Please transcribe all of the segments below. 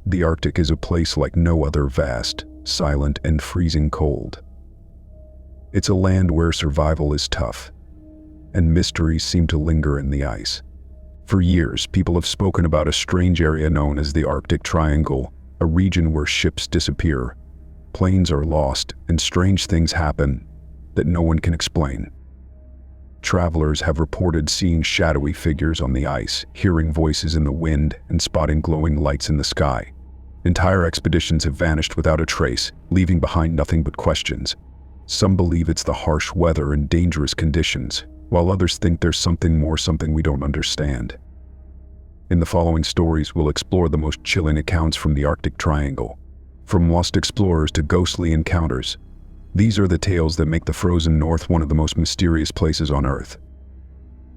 The Arctic is a place like no other, vast, silent, and freezing cold. It's a land where survival is tough, and mysteries seem to linger in the ice. For years, people have spoken about a strange area known as the Arctic Triangle, a region where ships disappear, planes are lost, and strange things happen that no one can explain. Travelers have reported seeing shadowy figures on the ice, hearing voices in the wind, and spotting glowing lights in the sky. Entire expeditions have vanished without a trace, leaving behind nothing but questions. Some believe it's the harsh weather and dangerous conditions, while others think there's something more, something we don't understand. In the following stories, we'll explore the most chilling accounts from the Arctic Triangle. From lost explorers to ghostly encounters, these are the tales that make the frozen North one of the most mysterious places on Earth.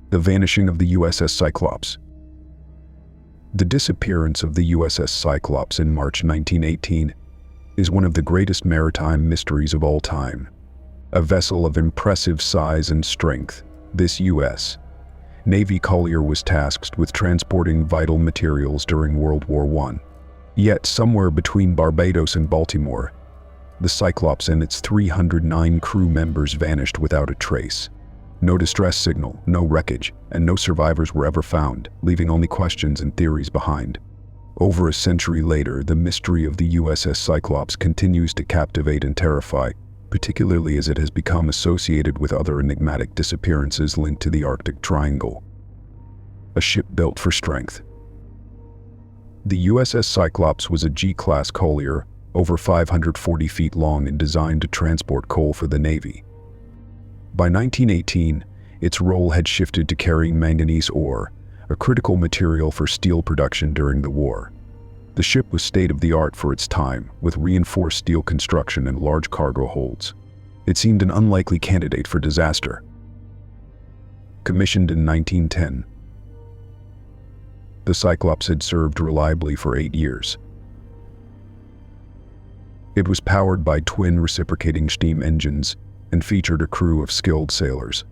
The vanishing of the USS Cyclops. The disappearance of the USS Cyclops in March 1918 is one of the greatest maritime mysteries of all time. A vessel of impressive size and strength, this U.S. Navy collier was tasked with transporting vital materials during World War I. Yet somewhere between Barbados and Baltimore, the Cyclops and its 309 crew members vanished without a trace. No distress signal, no wreckage, and no survivors were ever found, leaving only questions and theories behind. Over a century later, the mystery of the USS Cyclops continues to captivate and terrify, particularly as it has become associated with other enigmatic disappearances linked to the Arctic Triangle. A ship built for strength. The USS Cyclops was a G-class collier, over 540 feet long and designed to transport coal for the Navy. By 1918, its role had shifted to carrying manganese ore, a critical material for steel production during the war. The ship was state-of-the-art for its time, with reinforced steel construction and large cargo holds. It seemed an unlikely candidate for disaster. Commissioned in 1910, the Cyclops had served reliably for 8 years. It was powered by twin reciprocating steam engines and featured a crew of skilled sailors.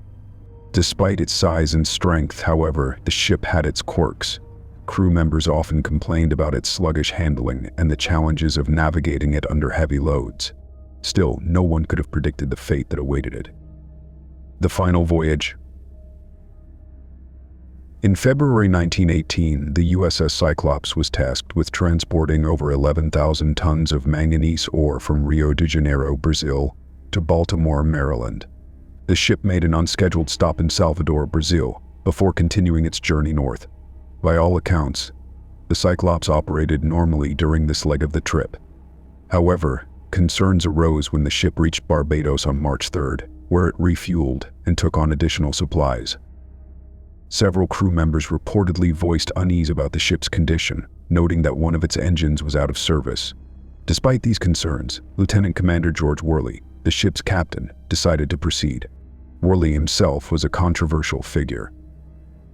Despite its size and strength, however, the ship had its quirks. Crew members often complained about its sluggish handling and the challenges of navigating it under heavy loads. Still, no one could have predicted the fate that awaited it. The final voyage. In February 1918, the USS Cyclops was tasked with transporting over 11,000 tons of manganese ore from Rio de Janeiro, Brazil, to Baltimore, Maryland. The ship made an unscheduled stop in Salvador, Brazil, before continuing its journey north. By all accounts, the Cyclops operated normally during this leg of the trip. However, concerns arose when the ship reached Barbados on March 3rd, where it refueled and took on additional supplies. Several crew members reportedly voiced unease about the ship's condition, noting that one of its engines was out of service. Despite these concerns, Lieutenant Commander George Worley, the ship's captain, decided to proceed. Worley himself was a controversial figure.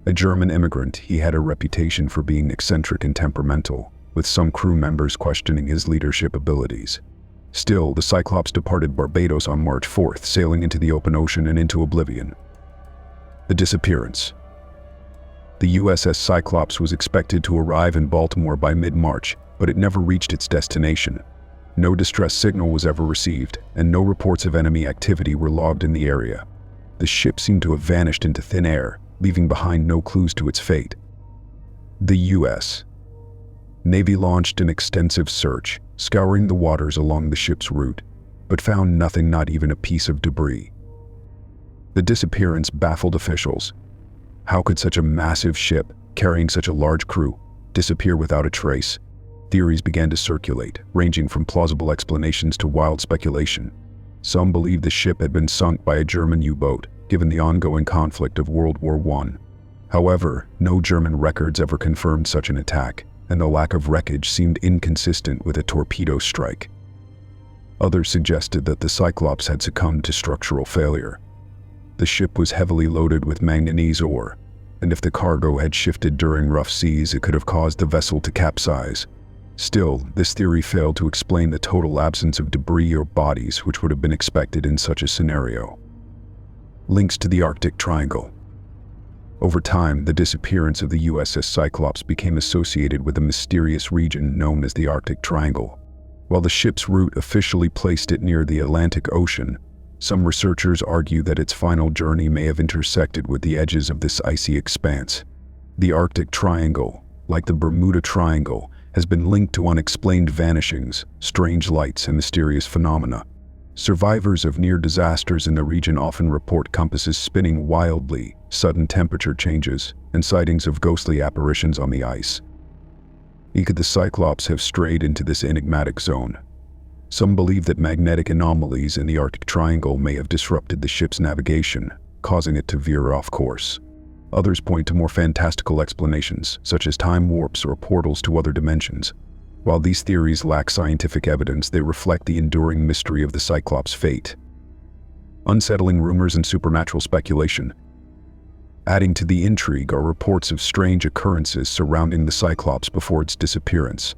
A German immigrant, he had a reputation for being eccentric and temperamental, with some crew members questioning his leadership abilities. Still, the Cyclops departed Barbados on March 4th, sailing into the open ocean and into oblivion. The disappearance. The USS Cyclops was expected to arrive in Baltimore by mid-March, but it never reached its destination. No distress signal was ever received, and no reports of enemy activity were logged in the area. The ship seemed to have vanished into thin air, leaving behind no clues to its fate. The U.S. Navy launched an extensive search, scouring the waters along the ship's route, but found nothing, not even a piece of debris. The disappearance baffled officials. How could such a massive ship, carrying such a large crew, disappear without a trace? Theories began to circulate, ranging from plausible explanations to wild speculation. Some believed the ship had been sunk by a German U-boat, given the ongoing conflict of World War I. However, no German records ever confirmed such an attack, and the lack of wreckage seemed inconsistent with a torpedo strike. Others suggested that the Cyclops had succumbed to structural failure. The ship was heavily loaded with manganese ore, and if the cargo had shifted during rough seas, it could have caused the vessel to capsize. Still, this theory failed to explain the total absence of debris or bodies which would have been expected in such a scenario. Links to the Arctic Triangle. Over time, the disappearance of the USS Cyclops became associated with a mysterious region known as the Arctic Triangle. While the ship's route officially placed it near the Atlantic Ocean, some researchers argue that its final journey may have intersected with the edges of this icy expanse. The Arctic Triangle, like the Bermuda Triangle, has been linked to unexplained vanishings, strange lights, and mysterious phenomena. Survivors of near disasters in the region often report compasses spinning wildly, sudden temperature changes, and sightings of ghostly apparitions on the ice. Could the Cyclops have strayed into this enigmatic zone? Some believe that magnetic anomalies in the Arctic Triangle may have disrupted the ship's navigation, causing it to veer off course. Others point to more fantastical explanations, such as time warps or portals to other dimensions. While these theories lack scientific evidence, they reflect the enduring mystery of the Cyclops' fate. Unsettling rumors and supernatural speculation. Adding to the intrigue are reports of strange occurrences surrounding the Cyclops before its disappearance.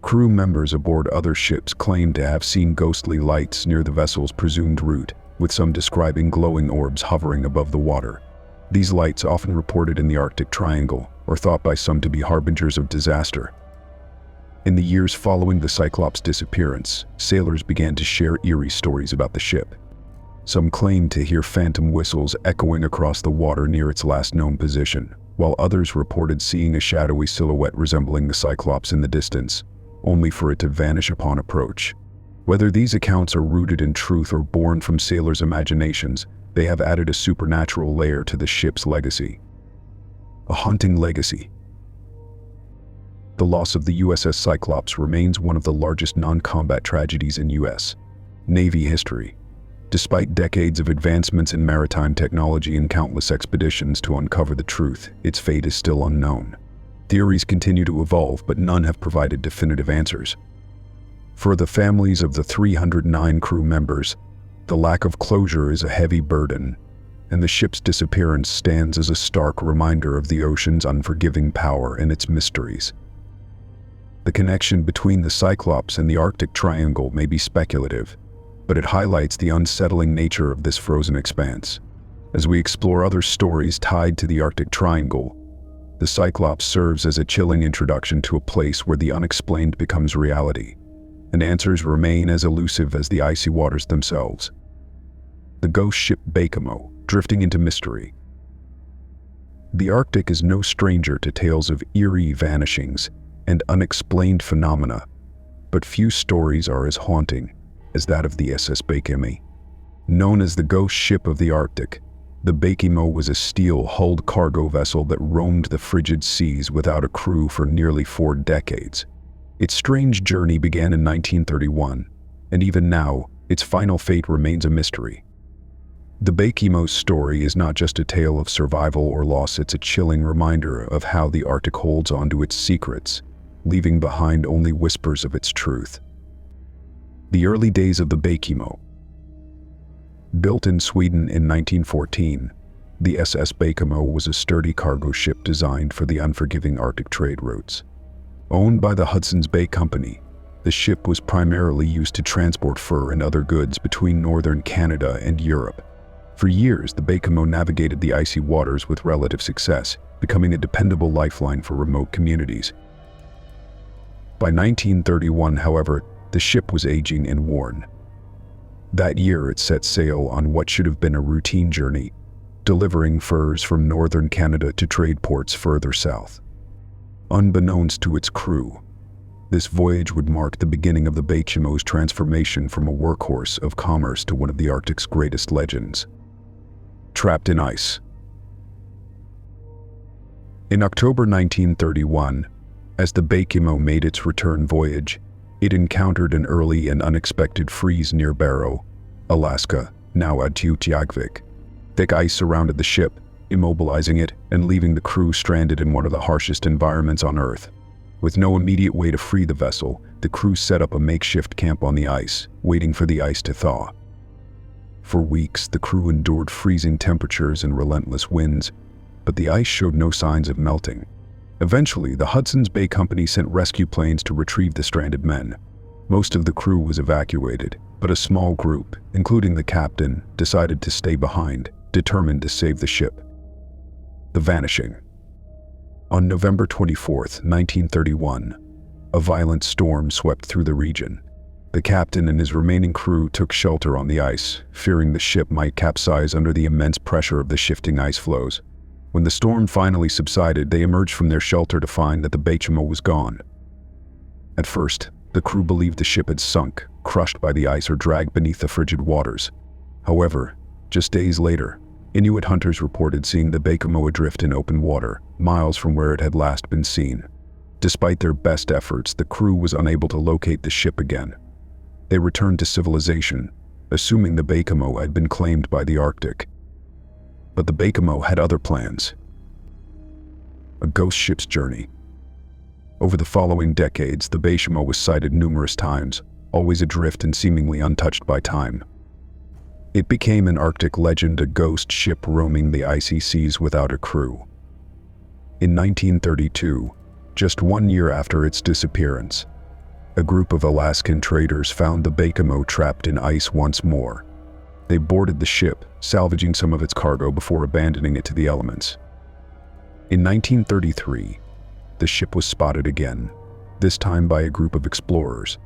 Crew members aboard other ships claim to have seen ghostly lights near the vessel's presumed route, with some describing glowing orbs hovering above the water. These lights, often reported in the Arctic Triangle, are thought by some to be harbingers of disaster. In the years following the Cyclops' disappearance, sailors began to share eerie stories about the ship. Some claimed to hear phantom whistles echoing across the water near its last known position, while others reported seeing a shadowy silhouette resembling the Cyclops in the distance, only for it to vanish upon approach. Whether these accounts are rooted in truth or born from sailors' imaginations, they have added a supernatural layer to the ship's legacy. A haunting legacy. The loss of the USS Cyclops remains one of the largest non-combat tragedies in U.S. Navy history. Despite decades of advancements in maritime technology and countless expeditions to uncover the truth, its fate is still unknown. Theories continue to evolve, but none have provided definitive answers. For the families of the 309 crew members, the lack of closure is a heavy burden, and the ship's disappearance stands as a stark reminder of the ocean's unforgiving power and its mysteries. The connection between the Cyclops and the Arctic Triangle may be speculative, but it highlights the unsettling nature of this frozen expanse. As we explore other stories tied to the Arctic Triangle, the Cyclops serves as a chilling introduction to a place where the unexplained becomes reality, and answers remain as elusive as the icy waters themselves. The ghost ship Bermuda, drifting into mystery. The Arctic is no stranger to tales of eerie vanishings and unexplained phenomena, but few stories are as haunting as that of the SS Bermuda. Known as the ghost ship of the Arctic, the Bermuda was a steel-hulled cargo vessel that roamed the frigid seas without a crew for nearly 4 decades. Its strange journey began in 1931, and even now, its final fate remains a mystery. The Bermuda's story is not just a tale of survival or loss, it's a chilling reminder of how the Arctic holds onto its secrets, leaving behind only whispers of its truth. The early days of the Bermuda. Built in Sweden in 1914, the SS Bermuda was a sturdy cargo ship designed for the unforgiving Arctic trade routes. Owned by the Hudson's Bay Company, the ship was primarily used to transport fur and other goods between northern Canada and Europe. For years, the Bermuda navigated the icy waters with relative success, becoming a dependable lifeline for remote communities. By 1931, however, the ship was aging and worn. That year, it set sail on what should have been a routine journey, delivering furs from northern Canada to trade ports further south. Unbeknownst to its crew, this voyage would mark the beginning of the Bermuda's transformation from a workhorse of commerce to one of the Arctic's greatest legends. Trapped in ice. In October 1931, as the Bermuda made its return voyage, it encountered an early and unexpected freeze near Barrow, Alaska, now at Utqiagvik. Thick ice surrounded the ship, immobilizing it and leaving the crew stranded in one of the harshest environments on Earth. With no immediate way to free the vessel, the crew set up a makeshift camp on the ice, waiting for the ice to thaw. For weeks, the crew endured freezing temperatures and relentless winds, but the ice showed no signs of melting. Eventually, the Hudson's Bay Company sent rescue planes to retrieve the stranded men. Most of the crew was evacuated, but a small group, including the captain, decided to stay behind, determined to save the ship. The vanishing. On November 24, 1931, a violent storm swept through the region. The captain and his remaining crew took shelter on the ice, fearing the ship might capsize under the immense pressure of the shifting ice floes. When the storm finally subsided, they emerged from their shelter to find that the Bechimo was gone. At first, the crew believed the ship had sunk, crushed by the ice or dragged beneath the frigid waters. However, just days later, Inuit hunters reported seeing the Bechimo adrift in open water, miles from where it had last been seen. Despite their best efforts, the crew was unable to locate the ship again. They returned to civilization, assuming the Bechimo had been claimed by the Arctic. But the Bechimo had other plans. A ghost ship's journey. Over the following decades, the Bechimo was sighted numerous times, always adrift and seemingly untouched by time. It became an Arctic legend, a ghost ship roaming the icy seas without a crew. In 1932, just 1 year after its disappearance, a group of Alaskan traders found the Bechimo trapped in ice once more. They boarded the ship, salvaging some of its cargo before abandoning it to the elements. In 1933, the ship was spotted again, this time by a group of explorers.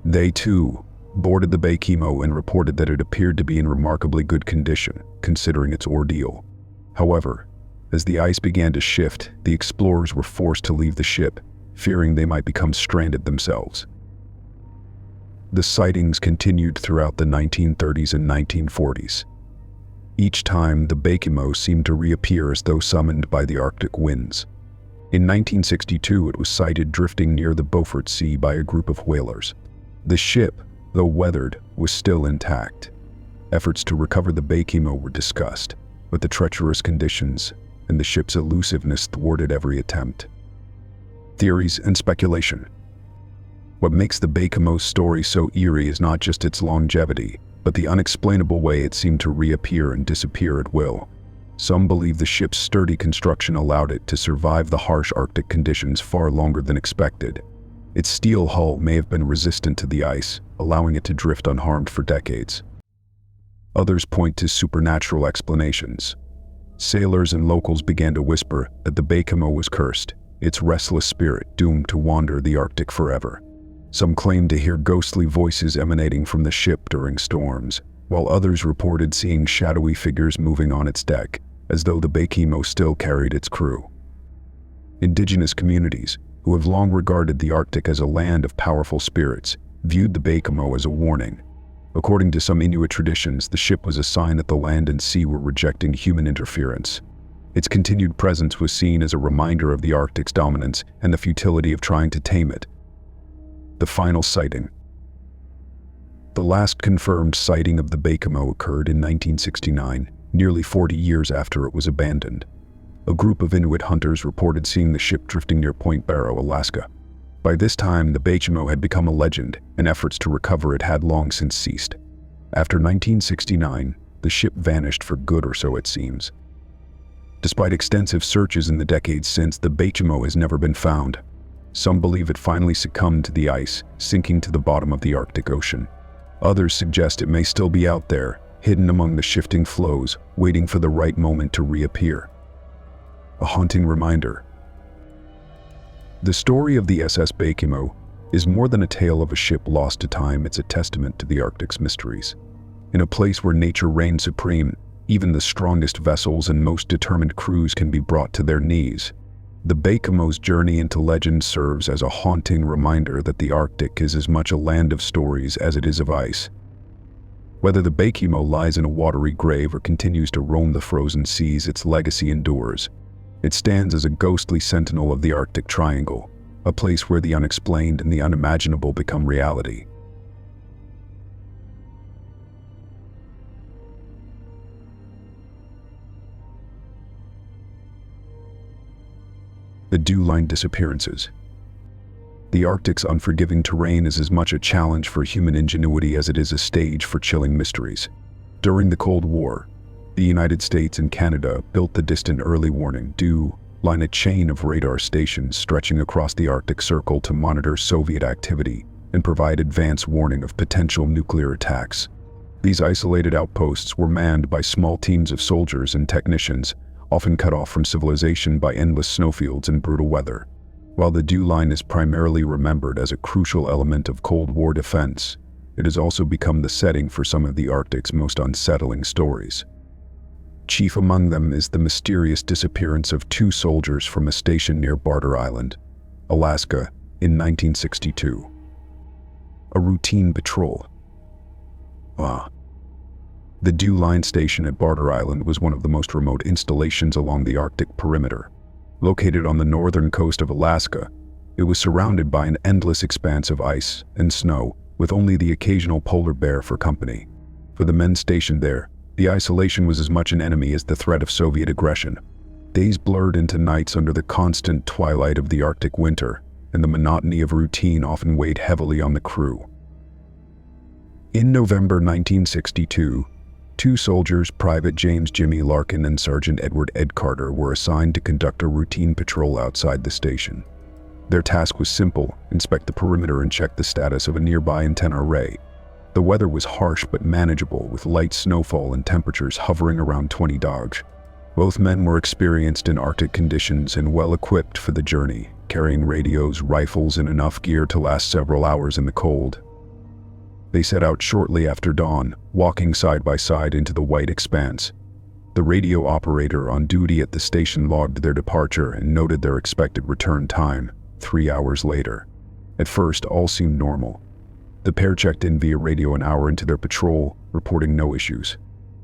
They, too, boarded the Bechimo and reported that it appeared to be in remarkably good condition, considering its ordeal. However, as the ice began to shift, the explorers were forced to leave the ship, fearing they might become stranded themselves. The sightings continued throughout the 1930s and 1940s. Each time, the Bechimo seemed to reappear as though summoned by the Arctic winds. In 1962, it was sighted drifting near the Beaufort Sea by a group of whalers. The ship, though weathered, was still intact. Efforts to recover the Bechimo were discussed, but the treacherous conditions and the ship's elusiveness thwarted every attempt. Theories and speculation. What makes the Bechimo's story so eerie is not just its longevity, but the unexplainable way it seemed to reappear and disappear at will. Some believe the ship's sturdy construction allowed it to survive the harsh Arctic conditions far longer than expected. Its steel hull may have been resistant to the ice, allowing it to drift unharmed for decades. Others point to supernatural explanations. Sailors and locals began to whisper that the Bechimo was cursed, its restless spirit doomed to wander the Arctic forever. Some claimed to hear ghostly voices emanating from the ship during storms, while others reported seeing shadowy figures moving on its deck, as though the Bechimo still carried its crew. Indigenous communities, who have long regarded the Arctic as a land of powerful spirits, viewed the Bechimo as a warning. According to some Inuit traditions, the ship was a sign that the land and sea were rejecting human interference. Its continued presence was seen as a reminder of the Arctic's dominance and the futility of trying to tame it. The final sighting. The last confirmed sighting of the Bechimo occurred in 1969, nearly 40 years after it was abandoned. A group of Inuit hunters reported seeing the ship drifting near Point Barrow, Alaska. By this time, the Bechimo had become a legend, and efforts to recover it had long since ceased. After 1969, the ship vanished for good, or so it seems. Despite extensive searches in the decades since, the Bechimo has never been found. Some believe it finally succumbed to the ice, sinking to the bottom of the Arctic Ocean. Others suggest it may still be out there, hidden among the shifting floes, waiting for the right moment to reappear. A haunting reminder. The story of the SS Bechimo is more than a tale of a ship lost to time. It's a testament to the Arctic's mysteries. In a place where nature reigns supreme, even the strongest vessels and most determined crews can be brought to their knees. The Bechimo's journey into legend serves as a haunting reminder that the Arctic is as much a land of stories as it is of ice. Whether the Bechimo lies in a watery grave or continues to roam the frozen seas, its legacy endures. It stands as a ghostly sentinel of the Arctic Triangle, a place where the unexplained and the unimaginable become reality. The dew-line disappearances. The Arctic's unforgiving terrain is as much a challenge for human ingenuity as it is a stage for chilling mysteries. During the Cold War, the United States and Canada built the distant early warning dew line, a chain of radar stations stretching across the Arctic Circle to monitor Soviet activity and provide advance warning of potential nuclear attacks. These isolated outposts were manned by small teams of soldiers and technicians, often cut off from civilization by endless snowfields and brutal weather. While the dew line is primarily remembered as a crucial element of Cold War defense, it has also become the setting for some of the Arctic's most unsettling stories. Chief among them is the mysterious disappearance of 2 soldiers from a station near Barter Island, Alaska, in 1962. A routine patrol. The Dew Line Station at Barter Island was one of the most remote installations along the Arctic perimeter. Located on the northern coast of Alaska, it was surrounded by an endless expanse of ice and snow, with only the occasional polar bear for company. For the men stationed there, the isolation was as much an enemy as the threat of Soviet aggression. Days blurred into nights under the constant twilight of the Arctic winter, and the monotony of routine often weighed heavily on the crew. In November 1962, 2 soldiers, Private James Jimmy Larkin and Sergeant Edward Ed Carter, were assigned to conduct a routine patrol outside the station. Their task was simple: inspect the perimeter and check the status of a nearby antenna array. The weather was harsh but manageable, with light snowfall and temperatures hovering around 20 degrees. Both men were experienced in Arctic conditions and well equipped for the journey, carrying radios, rifles, and enough gear to last several hours in the cold. They set out shortly after dawn, walking side by side into the white expanse. The radio operator on duty at the station logged their departure and noted their expected return time, 3 hours later. At first, all seemed normal. The pair checked in via radio an hour into their patrol, reporting no issues.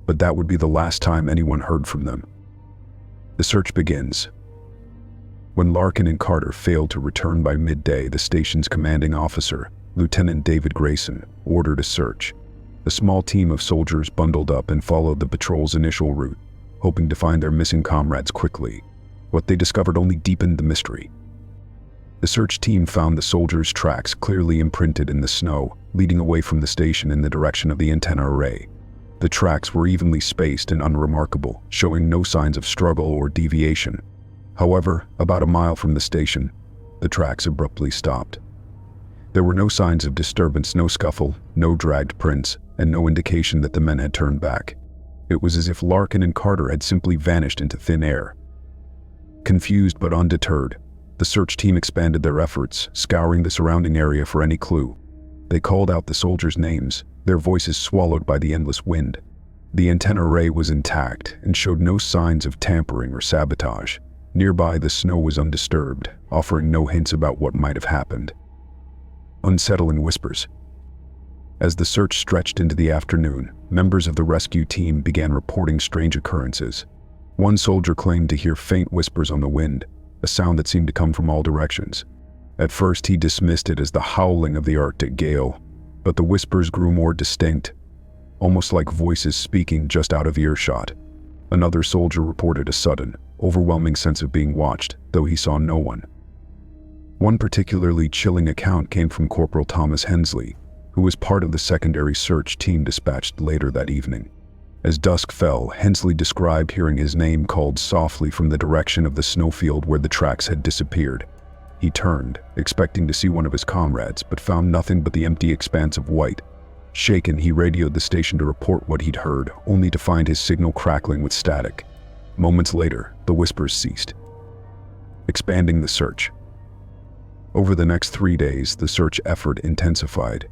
But that would be the last time anyone heard from them. The search begins. When Larkin and Carter failed to return by midday, the station's commanding officer, Lieutenant David Grayson, ordered a search. A small team of soldiers bundled up and followed the patrol's initial route, hoping to find their missing comrades quickly. What they discovered only deepened the mystery. The search team found the soldiers' tracks clearly imprinted in the snow, leading away from the station in the direction of the antenna array. The tracks were evenly spaced and unremarkable, showing no signs of struggle or deviation. However, about a mile from the station, the tracks abruptly stopped. There were no signs of disturbance, no scuffle, no dragged prints, and no indication that the men had turned back. It was as if Larkin and Carter had simply vanished into thin air. Confused but undeterred, the search team expanded their efforts, scouring the surrounding area for any clue. They called out the soldiers' names, their voices swallowed by the endless wind. The antenna array was intact and showed no signs of tampering or sabotage. Nearby, the snow was undisturbed, offering no hints about what might have happened. Unsettling whispers. As the search stretched into the afternoon, members of the rescue team began reporting strange occurrences. One soldier claimed to hear faint whispers on the wind, a sound that seemed to come from all directions. At first, he dismissed it as the howling of the Arctic gale, but the whispers grew more distinct, almost like voices speaking just out of earshot. Another soldier reported a sudden, overwhelming sense of being watched, though he saw no one. One particularly chilling account came from Corporal Thomas Hensley, who was part of the secondary search team dispatched later that evening. As dusk fell, Hensley described hearing his name called softly from the direction of the snowfield where the tracks had disappeared. He turned, expecting to see one of his comrades, but found nothing but the empty expanse of white. Shaken, he radioed the station to report what he'd heard, only to find his signal crackling with static. Moments later, the whispers ceased. Expanding the search. Over the next 3 days, the search effort intensified.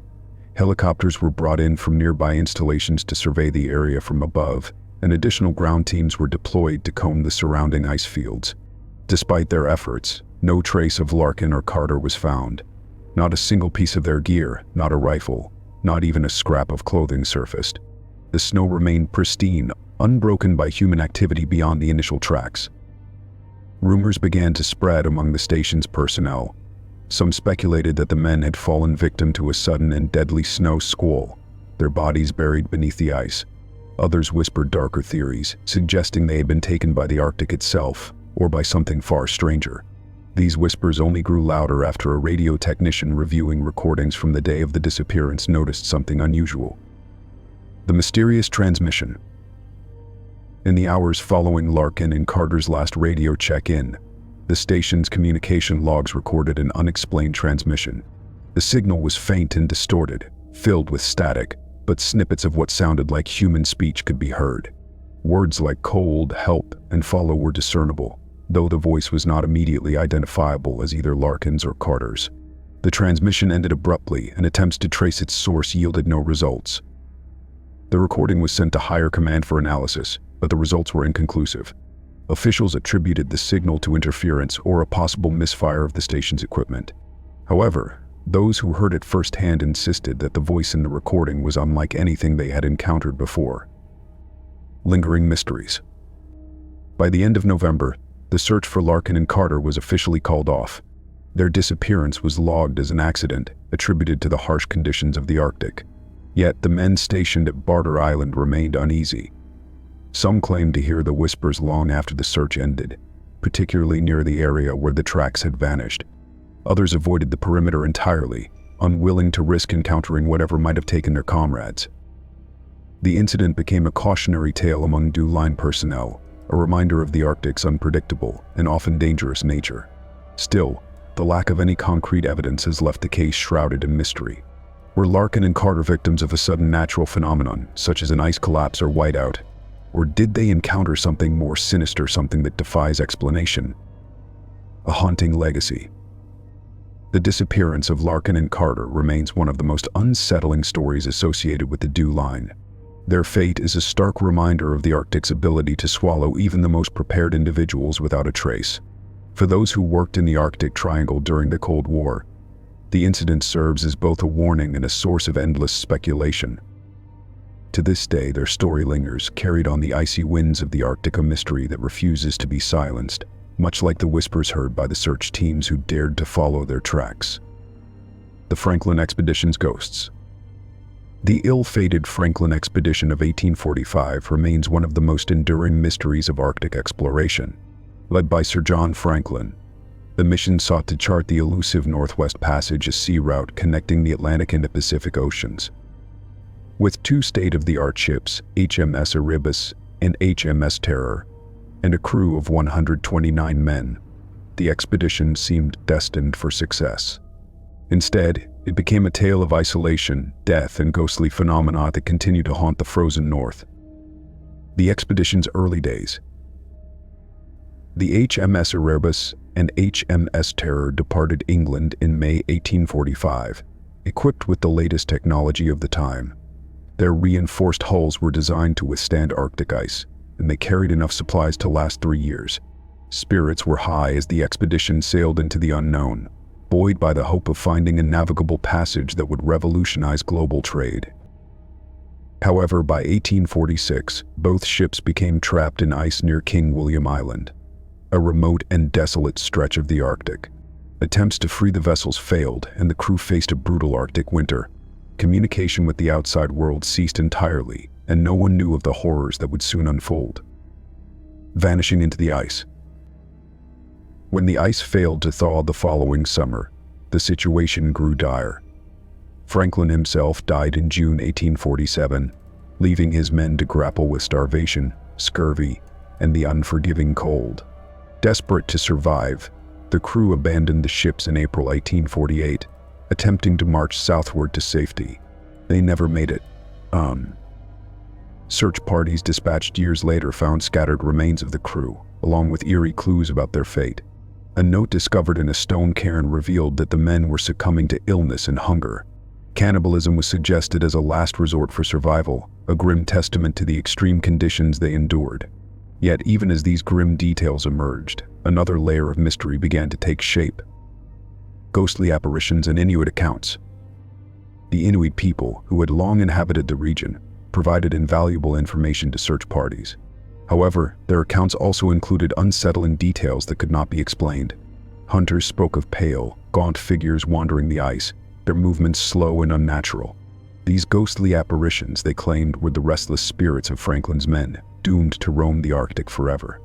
Helicopters were brought in from nearby installations to survey the area from above, and additional ground teams were deployed to comb the surrounding ice fields. Despite their efforts, no trace of Larkin or Carter was found. Not a single piece of their gear, not a rifle, not even a scrap of clothing surfaced. The snow remained pristine, unbroken by human activity beyond the initial tracks. Rumors began to spread among the station's personnel. Some speculated that the men had fallen victim to a sudden and deadly snow squall, their bodies buried beneath the ice. Others whispered darker theories, suggesting they had been taken by the Arctic itself, or by something far stranger. These whispers only grew louder after a radio technician reviewing recordings from the day of the disappearance noticed something unusual. The mysterious transmission. In the hours following Larkin and Carter's last radio check-in, the station's communication logs recorded an unexplained transmission. The signal was faint and distorted, filled with static, but snippets of what sounded like human speech could be heard. Words like cold, help, and follow were discernible, though the voice was not immediately identifiable as either Larkin's or Carter's. The transmission ended abruptly, and attempts to trace its source yielded no results. The recording was sent to higher command for analysis, but the results were inconclusive. Officials attributed the signal to interference or a possible misfire of the station's equipment. However, those who heard it firsthand insisted that the voice in the recording was unlike anything they had encountered before. Lingering mysteries. By the end of November, the search for Larkin and Carter was officially called off. Their disappearance was logged as an accident, attributed to the harsh conditions of the Arctic. Yet the men stationed at Barter Island remained uneasy. Some claimed to hear the whispers long after the search ended, particularly near the area where the tracks had vanished. Others avoided the perimeter entirely, unwilling to risk encountering whatever might have taken their comrades. The incident became a cautionary tale among DEW Line personnel, a reminder of the Arctic's unpredictable and often dangerous nature. Still, the lack of any concrete evidence has left the case shrouded in mystery. Were Larkin and Carter victims of a sudden natural phenomenon, such as an ice collapse or whiteout? Or did they encounter something more sinister, something that defies explanation? A haunting legacy. The disappearance of Larkin and Carter remains one of the most unsettling stories associated with the DEW Line. Their fate is a stark reminder of the Arctic's ability to swallow even the most prepared individuals without a trace. For those who worked in the Arctic Triangle during the Cold War, the incident serves as both a warning and a source of endless speculation. To this day, their story lingers, carried on the icy winds of the Arctic, a mystery that refuses to be silenced, much like the whispers heard by the search teams who dared to follow their tracks. The Franklin Expedition's ghosts. The ill-fated Franklin Expedition of 1845 remains one of the most enduring mysteries of Arctic exploration. Led by Sir John Franklin, the mission sought to chart the elusive Northwest Passage, a sea route connecting the Atlantic and the Pacific Oceans. With two state-of-the-art ships, HMS Erebus and HMS Terror, and a crew of 129 men, the expedition seemed destined for success. Instead, it became a tale of isolation, death, and ghostly phenomena that continue to haunt the frozen North. The expedition's early days. The HMS Erebus and HMS Terror departed England in May 1845, equipped with the latest technology of the time. Their reinforced hulls were designed to withstand Arctic ice, and they carried enough supplies to last 3 years. Spirits were high as the expedition sailed into the unknown, buoyed by the hope of finding a navigable passage that would revolutionize global trade. However, by 1846, both ships became trapped in ice near King William Island, a remote and desolate stretch of the Arctic. Attempts to free the vessels failed, and the crew faced a brutal Arctic winter. Communication with the outside world ceased entirely, and no one knew of the horrors that would soon unfold. Vanishing into the ice. When the ice failed to thaw the following summer, the situation grew dire. Franklin himself died in June 1847, leaving his men to grapple with starvation, scurvy, and the unforgiving cold. Desperate to survive, the crew abandoned the ships in April 1848, attempting to march southward to safety. They never made it. Search parties dispatched years later found scattered remains of the crew, along with eerie clues about their fate. A note discovered in a stone cairn revealed that the men were succumbing to illness and hunger. Cannibalism was suggested as a last resort for survival, a grim testament to the extreme conditions they endured. Yet even as these grim details emerged, another layer of mystery began to take shape. Ghostly apparitions and Inuit accounts. The Inuit people, who had long inhabited the region, provided invaluable information to search parties. However, their accounts also included unsettling details that could not be explained. Hunters spoke of pale, gaunt figures wandering the ice, their movements slow and unnatural. These ghostly apparitions, they claimed, were the restless spirits of Franklin's men, doomed to roam the Arctic forever.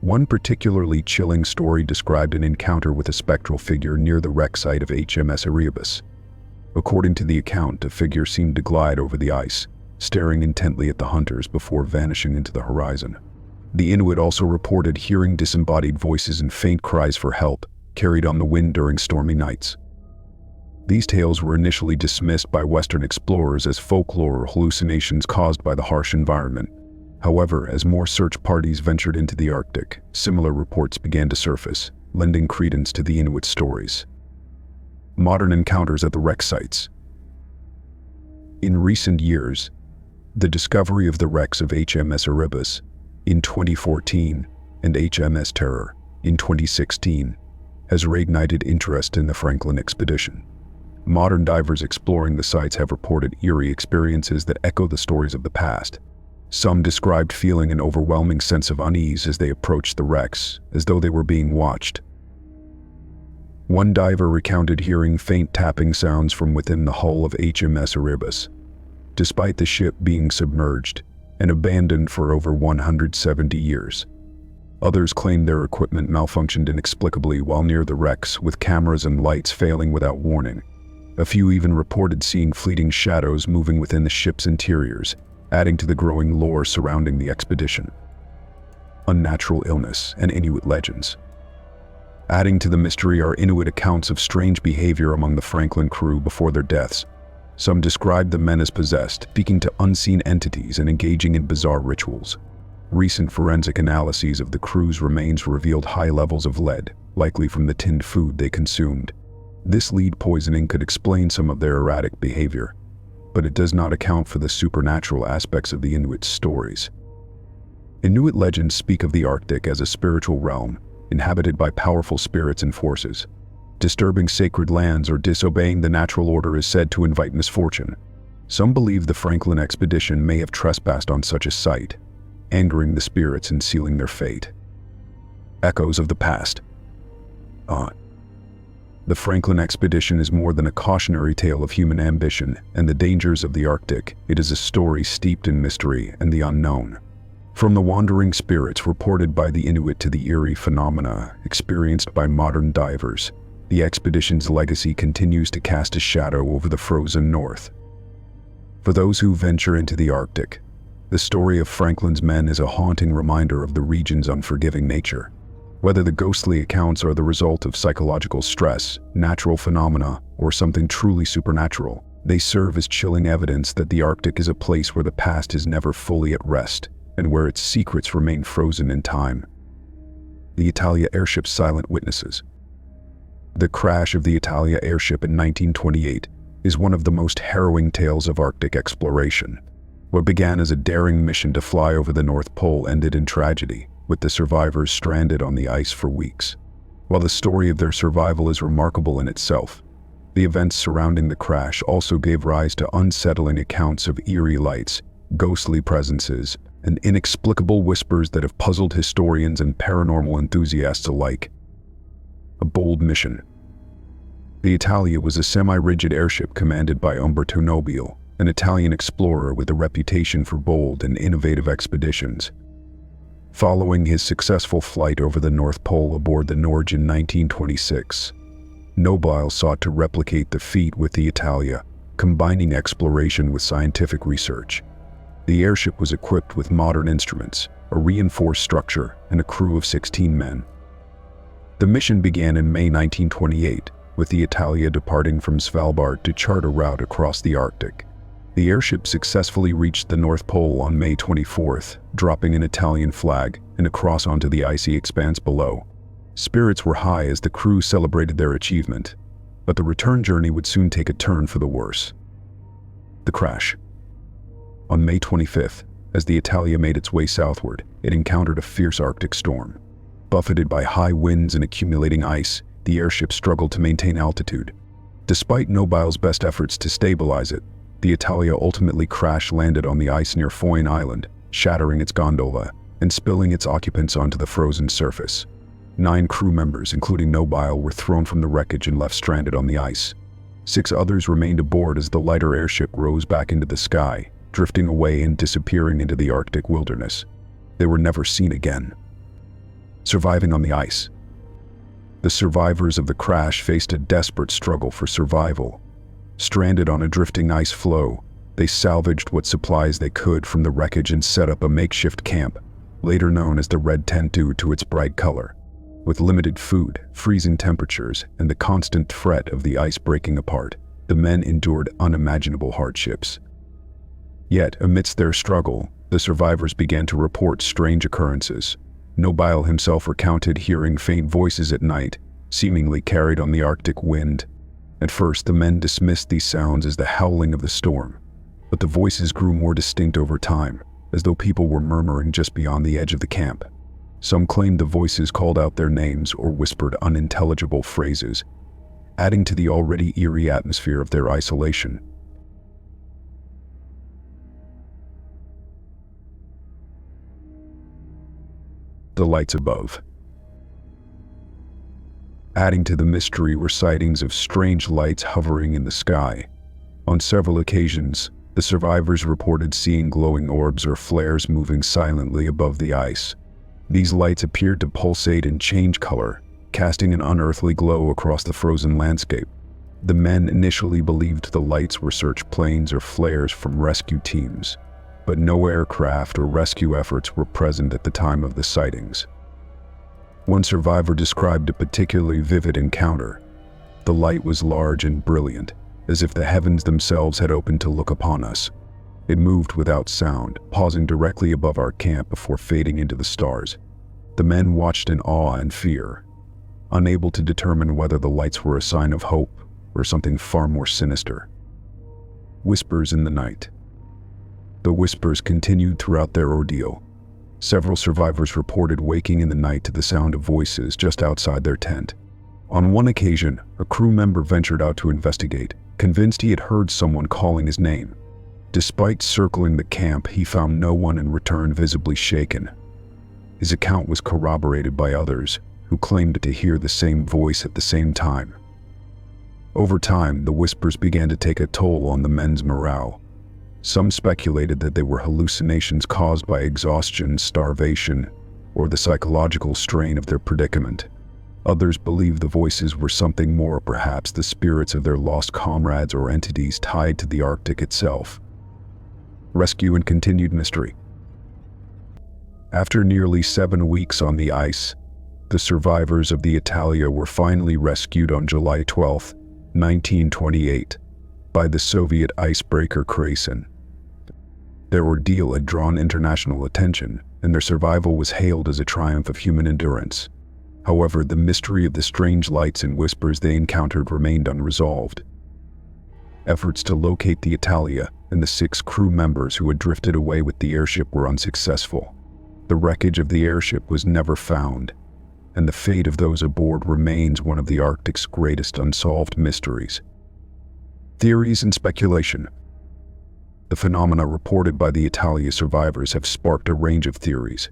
One particularly chilling story described an encounter with a spectral figure near the wreck site of HMS Erebus. According to the account, a figure seemed to glide over the ice, staring intently at the hunters before vanishing into the horizon. The Inuit also reported hearing disembodied voices and faint cries for help, carried on the wind during stormy nights. These tales were initially dismissed by Western explorers as folklore or hallucinations caused by the harsh environment. However, as more search parties ventured into the Arctic, similar reports began to surface, lending credence to the Inuit stories. Modern encounters at the wreck sites. In recent years, the discovery of the wrecks of HMS Erebus in 2014 and HMS Terror in 2016 has reignited interest in the Franklin expedition. Modern divers exploring the sites have reported eerie experiences that echo the stories of the past. Some described feeling an overwhelming sense of unease as they approached the wrecks, as though they were being watched. One diver recounted hearing faint tapping sounds from within the hull of HMS Erebus, despite the ship being submerged and abandoned for over 170 years. Others claimed their equipment malfunctioned inexplicably while near the wrecks, with cameras and lights failing without warning. A few even reported seeing fleeting shadows moving within the ship's interiors, adding to the growing lore surrounding the expedition. Unnatural illness and Inuit legends. Adding to the mystery are Inuit accounts of strange behavior among the Franklin crew before their deaths. Some described the men as possessed, speaking to unseen entities and engaging in bizarre rituals. Recent forensic analyses of the crew's remains revealed high levels of lead, likely from the tinned food they consumed. This lead poisoning could explain some of their erratic behavior, but it does not account for the supernatural aspects of the Inuit stories. Inuit legends speak of the Arctic as a spiritual realm, inhabited by powerful spirits and forces. Disturbing sacred lands or disobeying the natural order is said to invite misfortune. Some believe the Franklin expedition may have trespassed on such a site, angering the spirits and sealing their fate. Echoes of the past. The Franklin expedition is more than a cautionary tale of human ambition and the dangers of the Arctic. It is a story steeped in mystery and the unknown. From the wandering spirits reported by the Inuit to the eerie phenomena experienced by modern divers, the expedition's legacy continues to cast a shadow over the frozen north. For those who venture into the Arctic, the story of Franklin's men is a haunting reminder of the region's unforgiving nature. Whether the ghostly accounts are the result of psychological stress, natural phenomena, or something truly supernatural, they serve as chilling evidence that the Arctic is a place where the past is never fully at rest and where its secrets remain frozen in time. The Italia airship's silent witnesses. The crash of the Italia airship in 1928 is one of the most harrowing tales of Arctic exploration. What began as a daring mission to fly over the North Pole ended in tragedy, with the survivors stranded on the ice for weeks. While the story of their survival is remarkable in itself, the events surrounding the crash also gave rise to unsettling accounts of eerie lights, ghostly presences, and inexplicable whispers that have puzzled historians and paranormal enthusiasts alike. A bold mission. The Italia was a semi-rigid airship commanded by Umberto Nobile, an Italian explorer with a reputation for bold and innovative expeditions. Following his successful flight over the North Pole aboard the Norge in 1926, Nobile sought to replicate the feat with the Italia, combining exploration with scientific research. The airship was equipped with modern instruments, a reinforced structure, and a crew of 16 men. The mission began in May 1928, with the Italia departing from Svalbard to chart a route across the Arctic. The airship successfully reached the North Pole on May 24th, dropping an Italian flag and a cross onto the icy expanse below. Spirits were high as the crew celebrated their achievement, but the return journey would soon take a turn for the worse. The crash. On May 25th, as the Italia made its way southward, it encountered a fierce Arctic storm. Buffeted by high winds and accumulating ice, the airship struggled to maintain altitude. Despite Nobile's best efforts to stabilize it, the Italia ultimately crash-landed on the ice near Foyne Island, shattering its gondola and spilling its occupants onto the frozen surface. 9 crew members, including Nobile, were thrown from the wreckage and left stranded on the ice. 6 others remained aboard as the lighter airship rose back into the sky, drifting away and disappearing into the Arctic wilderness. They were never seen again. Surviving on the ice. The survivors of the crash faced a desperate struggle for survival. Stranded on a drifting ice floe, they salvaged what supplies they could from the wreckage and set up a makeshift camp, later known as the Red Tent due to its bright color. With limited food, freezing temperatures, and the constant threat of the ice breaking apart, the men endured unimaginable hardships. Yet, amidst their struggle, the survivors began to report strange occurrences. Nobile himself recounted hearing faint voices at night, seemingly carried on the Arctic wind. At first, the men dismissed these sounds as the howling of the storm, but the voices grew more distinct over time, as though people were murmuring just beyond the edge of the camp. Some claimed the voices called out their names or whispered unintelligible phrases, adding to the already eerie atmosphere of their isolation. The lights above. Adding to the mystery were sightings of strange lights hovering in the sky. On several occasions, the survivors reported seeing glowing orbs or flares moving silently above the ice. These lights appeared to pulsate and change color, casting an unearthly glow across the frozen landscape. The men initially believed the lights were search planes or flares from rescue teams, but no aircraft or rescue efforts were present at the time of the sightings. One survivor described a particularly vivid encounter. The light was large and brilliant, as if the heavens themselves had opened to look upon us. It moved without sound, pausing directly above our camp before fading into the stars. The men watched in awe and fear, unable to determine whether the lights were a sign of hope or something far more sinister. Whispers in the night. The whispers continued throughout their ordeal. Several survivors reported waking in the night to the sound of voices just outside their tent. On one occasion, a crew member ventured out to investigate, convinced he had heard someone calling his name. Despite circling the camp, he found no one and returned visibly shaken. His account was corroborated by others, who claimed to hear the same voice at the same time. Over time, the whispers began to take a toll on the men's morale. Some speculated that they were hallucinations caused by exhaustion, starvation, or the psychological strain of their predicament. Others believed the voices were something more, perhaps the spirits of their lost comrades or entities tied to the Arctic itself. Rescue and continued mystery. After nearly 7 weeks on the ice, the survivors of the Italia were finally rescued on July 12, 1928, by the Soviet icebreaker Krasin. Their ordeal had drawn international attention, and their survival was hailed as a triumph of human endurance. However, the mystery of the strange lights and whispers they encountered remained unresolved. Efforts to locate the Italia and the 6 crew members who had drifted away with the airship were unsuccessful. The wreckage of the airship was never found, and the fate of those aboard remains one of the Arctic's greatest unsolved mysteries. Theories and speculation. The phenomena reported by the Italia survivors have sparked a range of theories.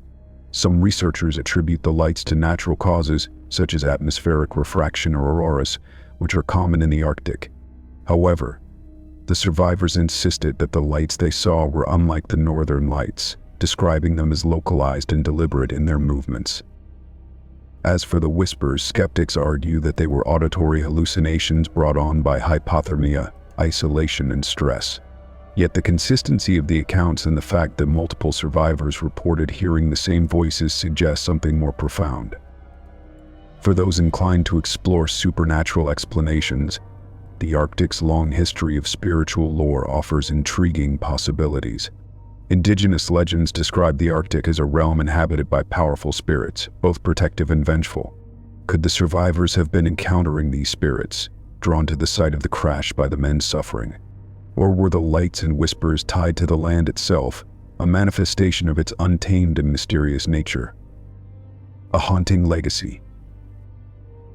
Some researchers attribute the lights to natural causes, such as atmospheric refraction or auroras, which are common in the Arctic. However, the survivors insisted that the lights they saw were unlike the northern lights, describing them as localized and deliberate in their movements. As for the whispers, skeptics argue that they were auditory hallucinations brought on by hypothermia, isolation, and stress. Yet the consistency of the accounts and the fact that multiple survivors reported hearing the same voices suggests something more profound. For those inclined to explore supernatural explanations, the Arctic's long history of spiritual lore offers intriguing possibilities. Indigenous legends describe the Arctic as a realm inhabited by powerful spirits, both protective and vengeful. Could the survivors have been encountering these spirits, drawn to the site of the crash by the men's suffering? Or were the lights and whispers tied to the land itself, a manifestation of its untamed and mysterious nature? A haunting legacy.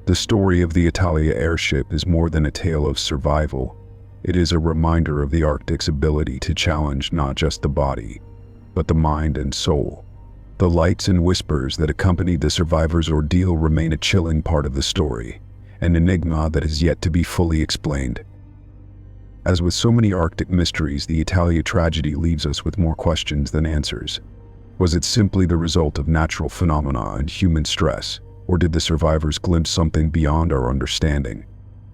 The story of the Italia airship is more than a tale of survival. It is a reminder of the Arctic's ability to challenge not just the body, but the mind and soul. The lights and whispers that accompanied the survivors' ordeal remain a chilling part of the story, an enigma that is yet to be fully explained. As with so many Arctic mysteries, the Italia tragedy leaves us with more questions than answers. Was it simply the result of natural phenomena and human stress, or did the survivors glimpse something beyond our understanding?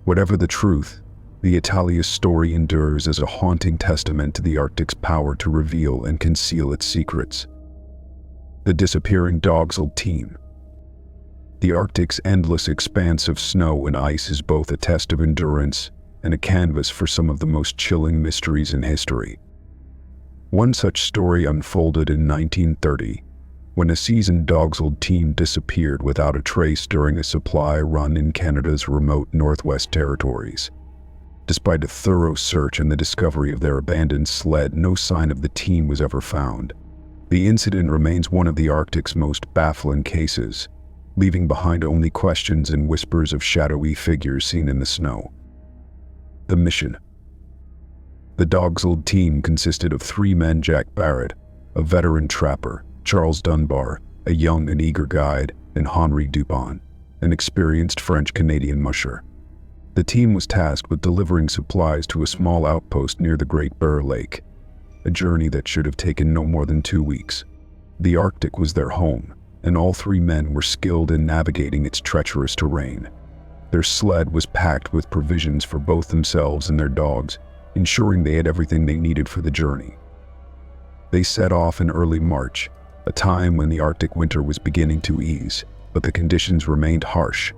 Whatever the truth, the Italia story endures as a haunting testament to the Arctic's power to reveal and conceal its secrets. The disappearing Dogsled team. The Arctic's endless expanse of snow and ice is both a test of endurance and a canvas for some of the most chilling mysteries in history. One such story unfolded in 1930, when a seasoned Dogsled team disappeared without a trace during a supply run in Canada's remote Northwest Territories. Despite a thorough search and the discovery of their abandoned sled, no sign of the team was ever found. The incident remains one of the Arctic's most baffling cases, leaving behind only questions and whispers of shadowy figures seen in the snow. The mission. The Dogsled team consisted of 3 men: Jack Barrett, a veteran trapper, Charles Dunbar, a young and eager guide, and Henri Dupont, an experienced French-Canadian musher. The team was tasked with delivering supplies to a small outpost near the Great Bear Lake, a journey that should have taken no more than 2 weeks. The Arctic was their home, and all 3 men were skilled in navigating its treacherous terrain. Their sled was packed with provisions for both themselves and their dogs, ensuring they had everything they needed for the journey. They set off in early March, a time when the Arctic winter was beginning to ease, but the conditions remained harsh.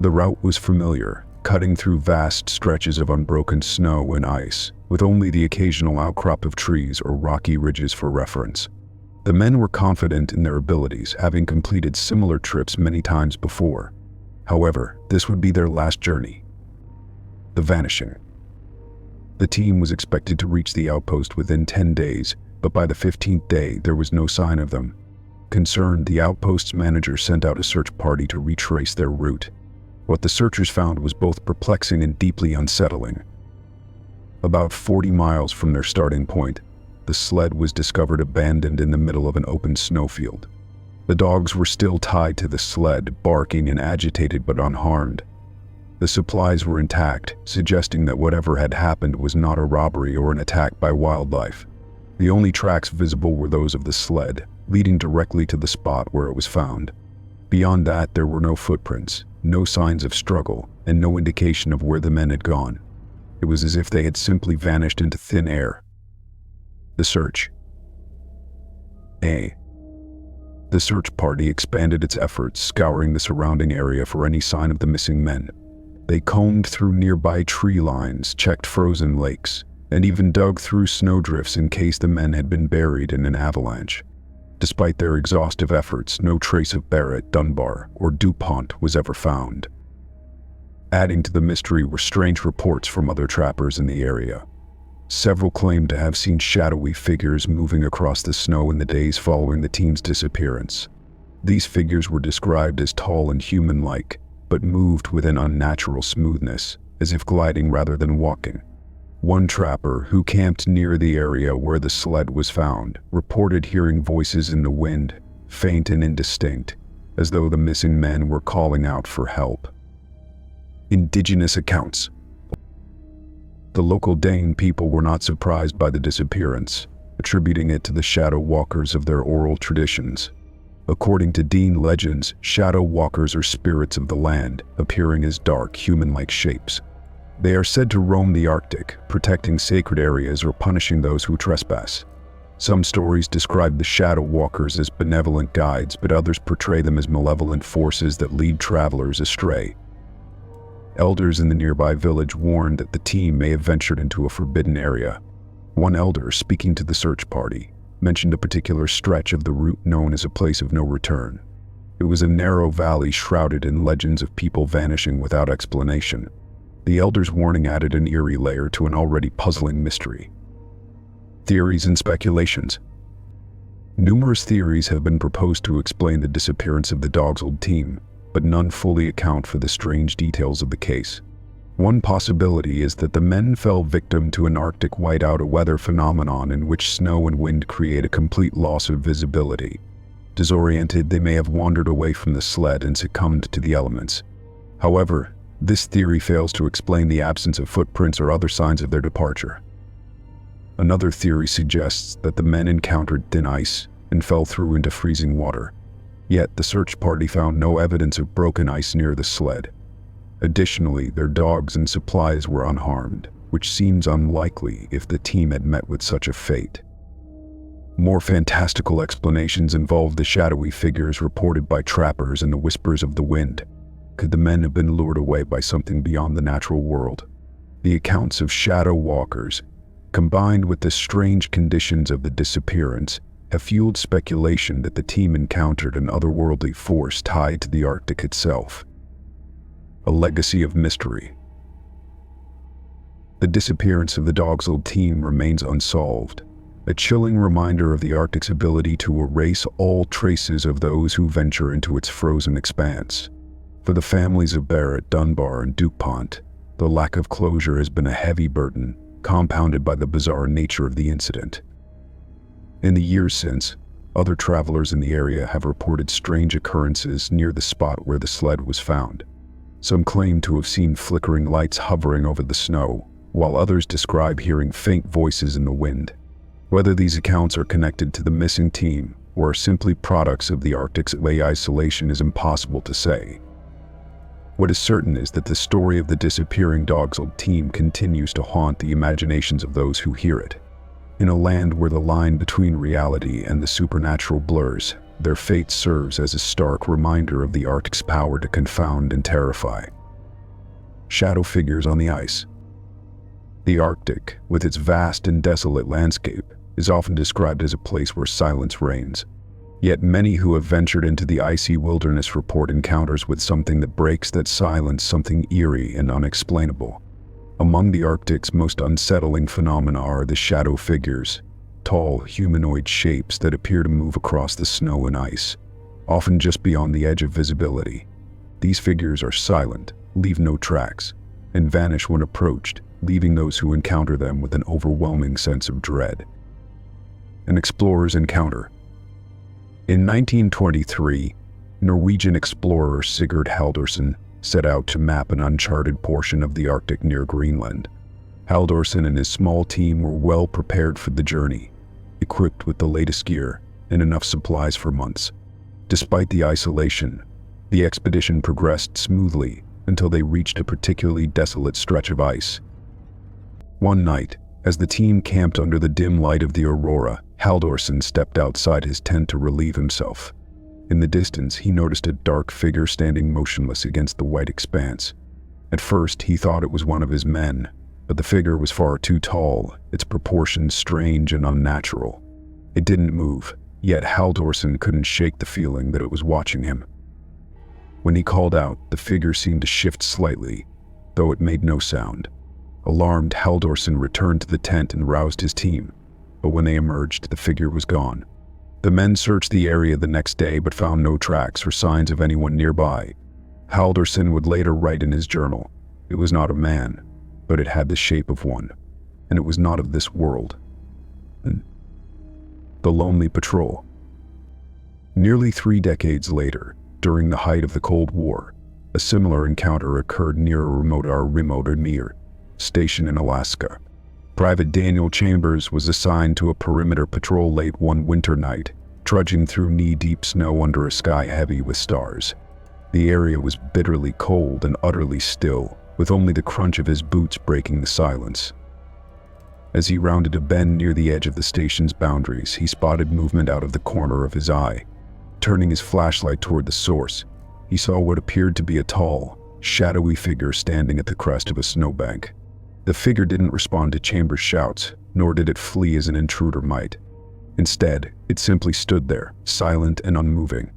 The route was familiar, cutting through vast stretches of unbroken snow and ice, with only the occasional outcrop of trees or rocky ridges for reference. The men were confident in their abilities, having completed similar trips many times before. However, this would be their last journey. The vanishing. The team was expected to reach the outpost within 10 days, but by the 15th day, there was no sign of them. Concerned, the outpost's manager sent out a search party to retrace their route. What the searchers found was both perplexing and deeply unsettling. About 40 miles from their starting point, the sled was discovered abandoned in the middle of an open snowfield. The dogs were still tied to the sled, barking and agitated but unharmed. The supplies were intact, suggesting that whatever had happened was not a robbery or an attack by wildlife. The only tracks visible were those of the sled, leading directly to the spot where it was found. Beyond that, there were no footprints, no signs of struggle, and no indication of where the men had gone. It was as if they had simply vanished into thin air. The search. The search party expanded its efforts, scouring the surrounding area for any sign of the missing men. They combed through nearby tree lines, checked frozen lakes, and even dug through snowdrifts in case the men had been buried in an avalanche. Despite their exhaustive efforts, no trace of Barrett, Dunbar, or Dupont was ever found. Adding to the mystery were strange reports from other trappers in the area. Several claimed to have seen shadowy figures moving across the snow in the days following the team's disappearance. These figures were described as tall and human-like, but moved with an unnatural smoothness, as if gliding rather than walking. One trapper, who camped near the area where the sled was found, reported hearing voices in the wind, faint and indistinct, as though the missing men were calling out for help. Indigenous accounts. The local Dane people were not surprised by the disappearance, attributing it to the shadow walkers of their oral traditions. According to Dane legends, shadow walkers are spirits of the land, appearing as dark, human-like shapes. They are said to roam the Arctic, protecting sacred areas or punishing those who trespass. Some stories describe the shadow walkers as benevolent guides, but others portray them as malevolent forces that lead travelers astray. Elders in the nearby village warned that the team may have ventured into a forbidden area. One elder, speaking to the search party, mentioned a particular stretch of the route known as a place of no return. It was a narrow valley shrouded in legends of people vanishing without explanation. The elder's warning added an eerie layer to an already puzzling mystery. Theories and speculations. Numerous theories have been proposed to explain the disappearance of the Dogsled team, but none fully account for the strange details of the case. One possibility is that the men fell victim to an Arctic whiteout, a weather phenomenon in which snow and wind create a complete loss of visibility. Disoriented, they may have wandered away from the sled and succumbed to the elements. However, this theory fails to explain the absence of footprints or other signs of their departure. Another theory suggests that the men encountered thin ice and fell through into freezing water. Yet the search party found no evidence of broken ice near the sled. Additionally, their dogs and supplies were unharmed, which seems unlikely if the team had met with such a fate. More fantastical explanations involve the shadowy figures reported by trappers and the whispers of the wind. Could the men have been lured away by something beyond the natural world? The accounts of shadow walkers, combined with the strange conditions of the disappearance, have fueled speculation that the team encountered an otherworldly force tied to the Arctic itself. A legacy of mystery. The disappearance of the Dog's Old team remains unsolved, a chilling reminder of the Arctic's ability to erase all traces of those who venture into its frozen expanse. For the families of Barrett, Dunbar, and DuPont, the lack of closure has been a heavy burden, compounded by the bizarre nature of the incident. In the years since, other travelers in the area have reported strange occurrences near the spot where the sled was found. Some claim to have seen flickering lights hovering over the snow, while others describe hearing faint voices in the wind. Whether these accounts are connected to the missing team or are simply products of the Arctic's isolation is impossible to say. What is certain is that the story of the disappearing Dog's Old team continues to haunt the imaginations of those who hear it. In a land where the line between reality and the supernatural blurs, their fate serves as a stark reminder of the Arctic's power to confound and terrify. Shadow figures on the ice. The Arctic, with its vast and desolate landscape, is often described as a place where silence reigns. Yet many who have ventured into the icy wilderness report encounters with something that breaks that silence, something eerie and unexplainable. Among the Arctic's most unsettling phenomena are the shadow figures, tall, humanoid shapes that appear to move across the snow and ice, often just beyond the edge of visibility. These figures are silent, leave no tracks, and vanish when approached, leaving those who encounter them with an overwhelming sense of dread. An explorer's encounter. In 1923, Norwegian explorer Sigurd Halldorsen set out to map an uncharted portion of the Arctic near Greenland. Halldorsen and his small team were well prepared for the journey, equipped with the latest gear and enough supplies for months. Despite the isolation, the expedition progressed smoothly until they reached a particularly desolate stretch of ice. One night, as the team camped under the dim light of the aurora, Halldorsen stepped outside his tent to relieve himself. In the distance, he noticed a dark figure standing motionless against the white expanse. At first, he thought it was one of his men, but the figure was far too tall, its proportions strange and unnatural. It didn't move, yet Halldorsen couldn't shake the feeling that it was watching him. When he called out, the figure seemed to shift slightly, though it made no sound. Alarmed, Halldorsen returned to the tent and roused his team, but when they emerged, the figure was gone. The men searched the area the next day but found no tracks or signs of anyone nearby. Halldorsen would later write in his journal, "It was not a man, but it had the shape of one, and it was not of this world." The Lonely Patrol. Nearly 3 decades later, during the height of the Cold War, a similar encounter occurred near a remote station in Alaska. Private Daniel Chambers was assigned to a perimeter patrol late one winter night, trudging through knee-deep snow under a sky heavy with stars. The area was bitterly cold and utterly still, with only the crunch of his boots breaking the silence. As he rounded a bend near the edge of the station's boundaries, he spotted movement out of the corner of his eye. Turning his flashlight toward the source, he saw what appeared to be a tall, shadowy figure standing at the crest of a snowbank. The figure didn't respond to Chambers' shouts, nor did it flee as an intruder might. Instead, it simply stood there, silent and unmoving.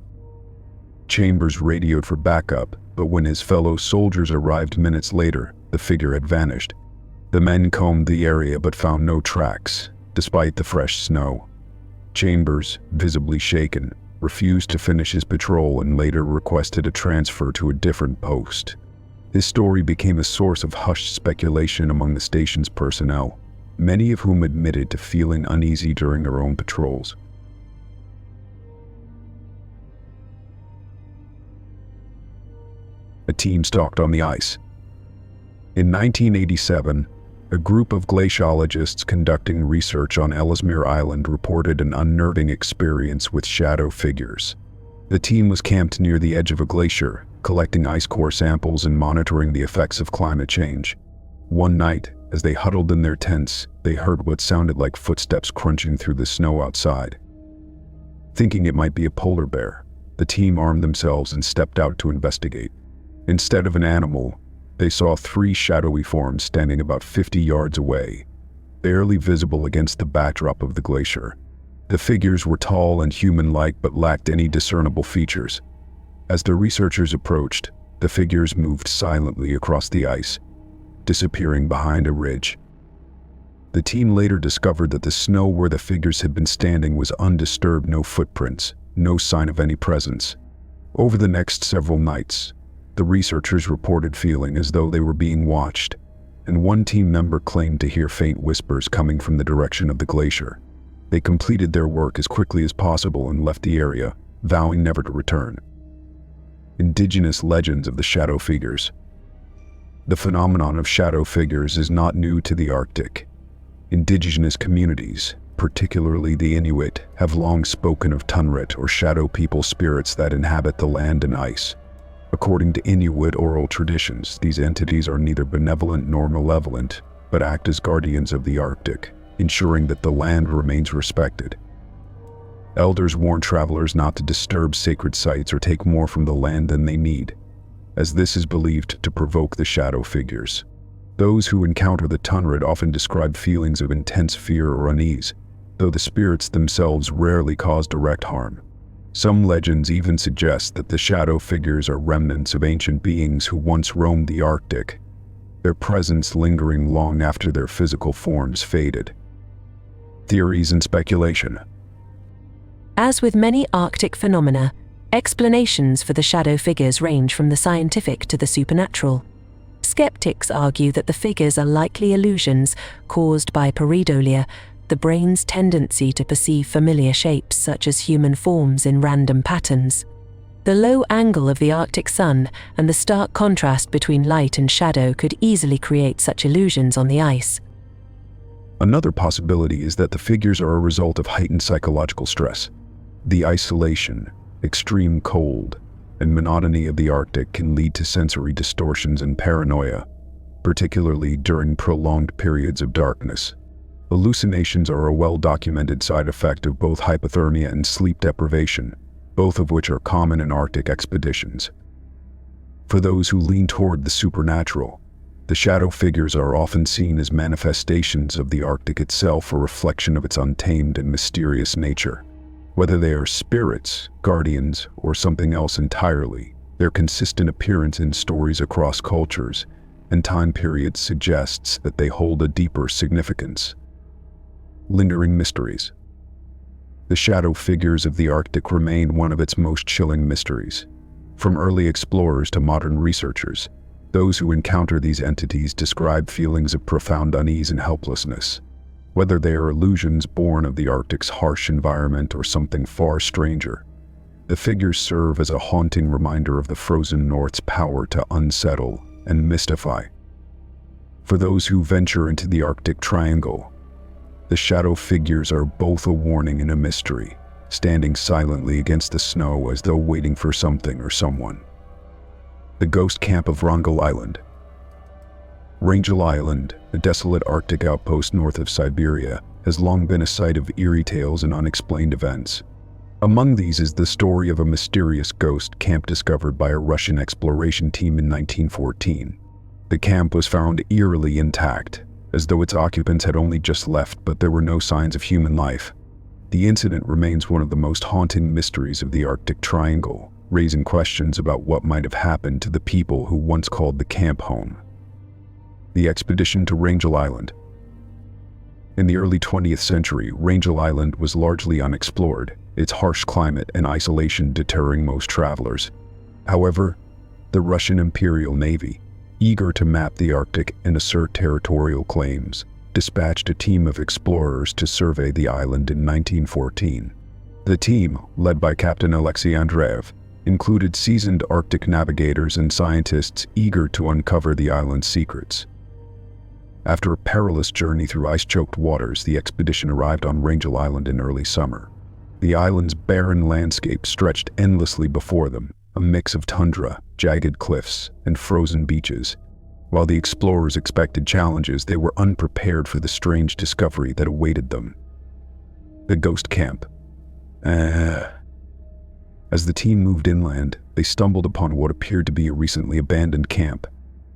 Chambers radioed for backup, but when his fellow soldiers arrived minutes later, the figure had vanished. The men combed the area but found no tracks, despite the fresh snow. Chambers, visibly shaken, refused to finish his patrol and later requested a transfer to a different post. His story became a source of hushed speculation among the station's personnel, many of whom admitted to feeling uneasy during their own patrols. A team stalked on the ice. In 1987, a group of glaciologists conducting research on Ellesmere Island reported an unnerving experience with shadow figures. The team was camped near the edge of a glacier, collecting ice core samples and monitoring the effects of climate change. One night, as they huddled in their tents, they heard what sounded like footsteps crunching through the snow outside. Thinking it might be a polar bear, the team armed themselves and stepped out to investigate. Instead of an animal, they saw 3 shadowy forms standing about 50 yards away. barely visible against the backdrop of the glacier. The figures were tall and human-like but lacked any discernible features. As the researchers approached, the figures moved silently across the ice, disappearing behind a ridge. The team later discovered that the snow where the figures had been standing was undisturbed, no footprints, no sign of any presence. Over the next several nights, the researchers reported feeling as though they were being watched, and one team member claimed to hear faint whispers coming from the direction of the glacier. They completed their work as quickly as possible and left the area, vowing never to return. Indigenous legends of the shadow figures. The phenomenon of shadow figures is not new to the Arctic. Indigenous communities, particularly the Inuit, have long spoken of Tunrit or shadow people spirits that inhabit the land and ice. According to Inuit oral traditions, these entities are neither benevolent nor malevolent, but act as guardians of the Arctic, ensuring that the land remains respected. Elders warn travelers not to disturb sacred sites or take more from the land than they need, as this is believed to provoke the shadow figures. Those who encounter the Tunrit often describe feelings of intense fear or unease, though the spirits themselves rarely cause direct harm. Some legends even suggest that the shadow figures are remnants of ancient beings who once roamed the Arctic, their presence lingering long after their physical forms faded. Theories and speculation. As with many Arctic phenomena, explanations for the shadow figures range from the scientific to the supernatural. Skeptics argue that the figures are likely illusions caused by pareidolia, the brain's tendency to perceive familiar shapes such as human forms in random patterns. The low angle of the Arctic sun and the stark contrast between light and shadow could easily create such illusions on the ice. Another possibility is that the figures are a result of heightened psychological stress. The isolation, extreme cold, and monotony of the Arctic can lead to sensory distortions and paranoia, particularly during prolonged periods of darkness. Hallucinations are a well-documented side effect of both hypothermia and sleep deprivation, both of which are common in Arctic expeditions. For those who lean toward the supernatural, the shadow figures are often seen as manifestations of the Arctic itself, a reflection of its untamed and mysterious nature. Whether they are spirits, guardians, or something else entirely, their consistent appearance in stories across cultures and time periods suggests that they hold a deeper significance. Lingering mysteries. The shadow figures of the Arctic remain one of its most chilling mysteries. From early explorers to modern researchers, those who encounter these entities describe feelings of profound unease and helplessness. Whether they are illusions born of the Arctic's harsh environment or something far stranger, the figures serve as a haunting reminder of the frozen North's power to unsettle and mystify. For those who venture into the Arctic Triangle, the shadow figures are both a warning and a mystery, standing silently against the snow as though waiting for something or someone. The ghost camp of Wrangel Island. Wrangel Island, a desolate Arctic outpost north of Siberia, has long been a site of eerie tales and unexplained events. Among these is the story of a mysterious ghost camp discovered by a Russian exploration team in 1914. The camp was found eerily intact, as though its occupants had only just left, but there were no signs of human life. The incident remains one of the most haunting mysteries of the Arctic Triangle, raising questions about what might have happened to the people who once called the camp home. The expedition to Wrangel Island. In the early 20th century, Wrangel Island was largely unexplored, its harsh climate and isolation deterring most travelers. However, the Russian Imperial Navy, eager to map the Arctic and assert territorial claims, dispatched a team of explorers to survey the island in 1914. The team, led by Captain Alexei Andreev, included seasoned Arctic navigators and scientists eager to uncover the island's secrets. After a perilous journey through ice-choked waters, the expedition arrived on Wrangel Island in early summer. The island's barren landscape stretched endlessly before them, a mix of tundra, jagged cliffs, and frozen beaches. While the explorers expected challenges, they were unprepared for the strange discovery that awaited them. The ghost camp. As the team moved inland, they stumbled upon what appeared to be a recently abandoned camp.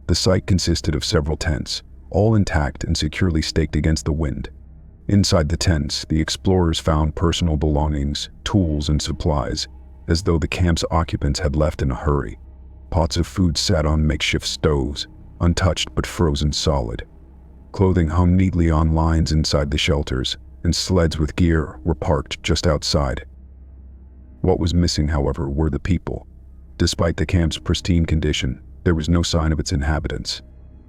The site consisted of several tents, all intact and securely staked against the wind. Inside the tents, the explorers found personal belongings, tools, and supplies, as though the camp's occupants had left in a hurry. Pots of food sat on makeshift stoves, untouched but frozen solid. Clothing hung neatly on lines inside the shelters, and sleds with gear were parked just outside. What was missing, however, were the people. Despite the camp's pristine condition, there was no sign of its inhabitants.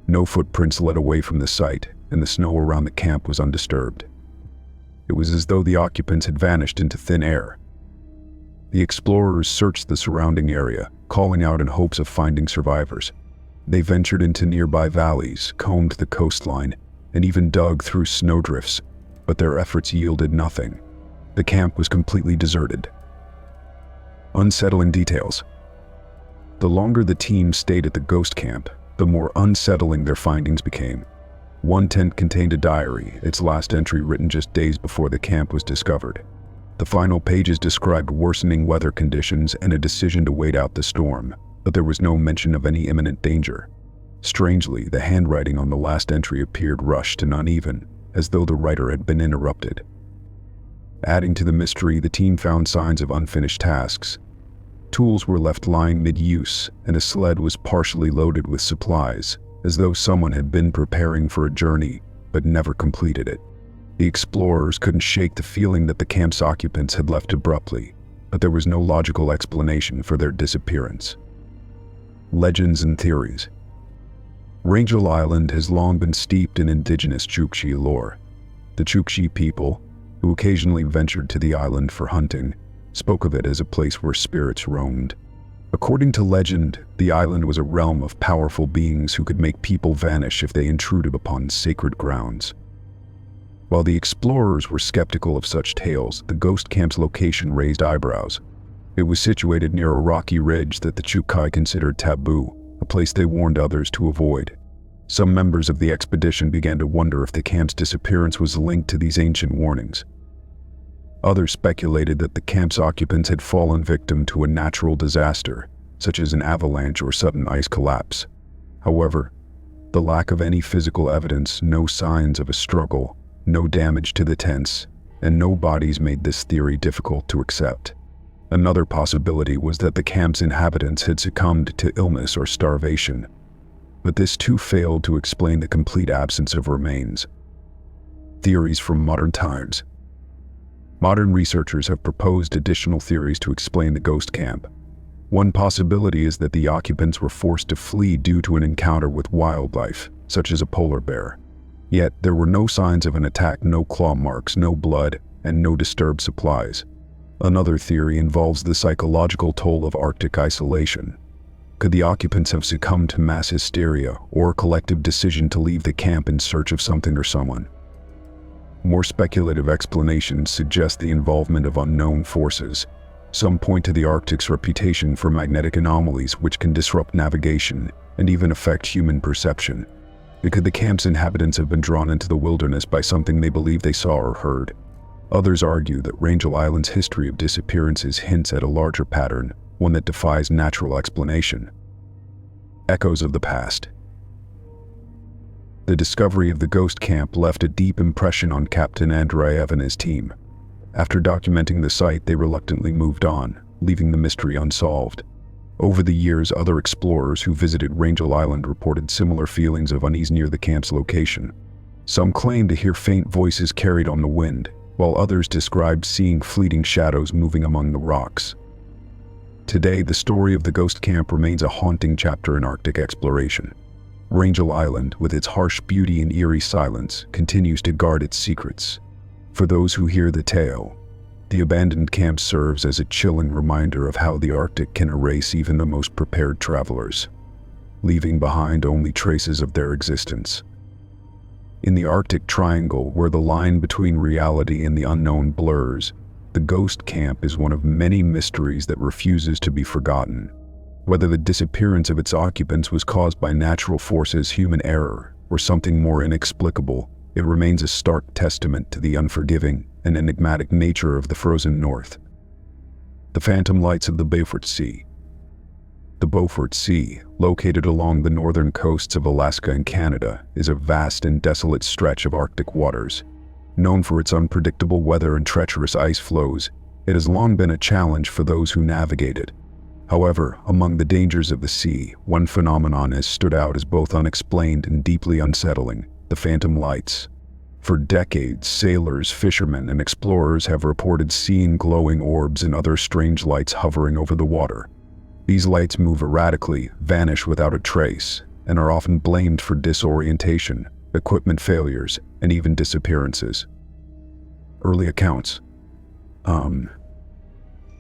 No footprints led away from the site, and the snow around the camp was undisturbed. It was as though the occupants had vanished into thin air. The explorers searched the surrounding area, calling out in hopes of finding survivors. They ventured into nearby valleys, combed the coastline, and even dug through snowdrifts, but their efforts yielded nothing. The camp was completely deserted. Unsettling details. The longer the team stayed at the ghost camp, the more unsettling their findings became. One tent contained a diary, its last entry written just days before the camp was discovered. The final pages described worsening weather conditions and a decision to wait out the storm, but there was no mention of any imminent danger. Strangely, the handwriting on the last entry appeared rushed and uneven, as though the writer had been interrupted. Adding to the mystery, the team found signs of unfinished tasks. Tools were left lying mid-use, and a sled was partially loaded with supplies, as though someone had been preparing for a journey, but never completed it. The explorers couldn't shake the feeling that the camp's occupants had left abruptly, but there was no logical explanation for their disappearance. Legends and theories. Rangel Island has long been steeped in indigenous Chukchi lore. The Chukchi people, who occasionally ventured to the island for hunting, spoke of it as a place where spirits roamed. According to legend, the island was a realm of powerful beings who could make people vanish if they intruded upon sacred grounds. While the explorers were skeptical of such tales, the ghost camp's location raised eyebrows. It was situated near a rocky ridge that the Chukai considered taboo, a place they warned others to avoid. Some members of the expedition began to wonder if the camp's disappearance was linked to these ancient warnings. Others speculated that the camp's occupants had fallen victim to a natural disaster, such as an avalanche or sudden ice collapse. However, the lack of any physical evidence, no signs of a struggle, no damage to the tents, and no bodies made this theory difficult to accept. Another possibility was that the camp's inhabitants had succumbed to illness or starvation, but this too failed to explain the complete absence of remains. Theories from modern times. Modern researchers have proposed additional theories to explain the ghost camp. One possibility is that the occupants were forced to flee due to an encounter with wildlife, such as a polar bear. Yet there were no signs of an attack, no claw marks, no blood, and no disturbed supplies. Another theory involves the psychological toll of Arctic isolation. Could the occupants have succumbed to mass hysteria or a collective decision to leave the camp in search of something or someone? More speculative explanations suggest the involvement of unknown forces. Some point to the Arctic's reputation for magnetic anomalies which can disrupt navigation and even affect human perception. Could the camp's inhabitants have been drawn into the wilderness by something they believe they saw or heard? Others argue that Rangel Island's history of disappearances hints at a larger pattern, one that defies natural explanation. Echoes of the past. The discovery of the ghost camp left a deep impression on Captain Andreev and his team. After documenting the site, they reluctantly moved on, leaving the mystery unsolved. Over the years, other explorers who visited Rangel Island reported similar feelings of unease near the camp's location. Some claimed to hear faint voices carried on the wind, while others described seeing fleeting shadows moving among the rocks. Today, the story of the ghost camp remains a haunting chapter in Arctic exploration. Rangel Island, with its harsh beauty and eerie silence, continues to guard its secrets. For those who hear the tale, the abandoned camp serves as a chilling reminder of how the Arctic can erase even the most prepared travelers, leaving behind only traces of their existence. In the Arctic Triangle, where the line between reality and the unknown blurs, the ghost camp is one of many mysteries that refuses to be forgotten. Whether the disappearance of its occupants was caused by natural forces, human error, or something more inexplicable, it remains a stark testament to the unforgiving and enigmatic nature of the frozen north. The phantom lights of the Beaufort Sea. The Beaufort Sea, located along the northern coasts of Alaska and Canada, is a vast and desolate stretch of Arctic waters. Known for its unpredictable weather and treacherous ice flows, it has long been a challenge for those who navigate it. However, among the dangers of the sea, one phenomenon has stood out as both unexplained and deeply unsettling: the phantom lights. For decades, sailors, fishermen, and explorers have reported seeing glowing orbs and other strange lights hovering over the water. These lights move erratically, vanish without a trace, and are often blamed for disorientation, equipment failures, and even disappearances. Early accounts.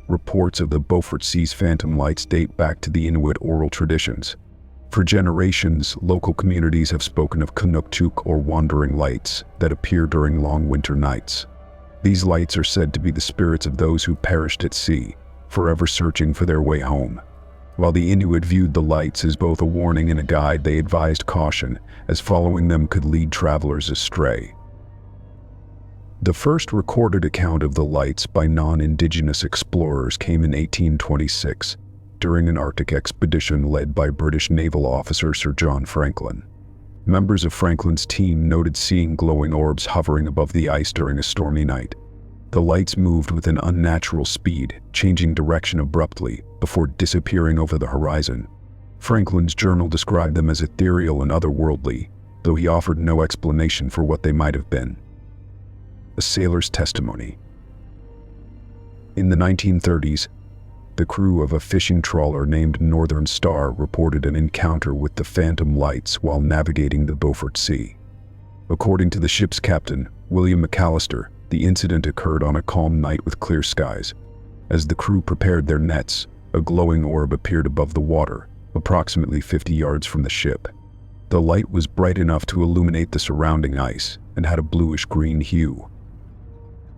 Reports of the Beaufort Sea's phantom lights date back to the Inuit oral traditions. For generations, local communities have spoken of Kunuktuk, or wandering lights, that appear during long winter nights. These lights are said to be the spirits of those who perished at sea, forever searching for their way home. While the Inuit viewed the lights as both a warning and a guide, they advised caution, as following them could lead travelers astray. The first recorded account of the lights by non-Indigenous explorers came in 1826, during an Arctic expedition led by British naval officer Sir John Franklin. Members of Franklin's team noted seeing glowing orbs hovering above the ice during a stormy night. The lights moved with an unnatural speed, changing direction abruptly, before disappearing over the horizon. Franklin's journal described them as ethereal and otherworldly, though he offered no explanation for what they might have been. A sailor's testimony. In the 1930s, the crew of a fishing trawler named Northern Star reported an encounter with the phantom lights while navigating the Beaufort Sea. According to the ship's captain, William McAllister, the incident occurred on a calm night with clear skies. As the crew prepared their nets, a glowing orb appeared above the water, approximately 50 yards from the ship. The light was bright enough to illuminate the surrounding ice and had a bluish-green hue.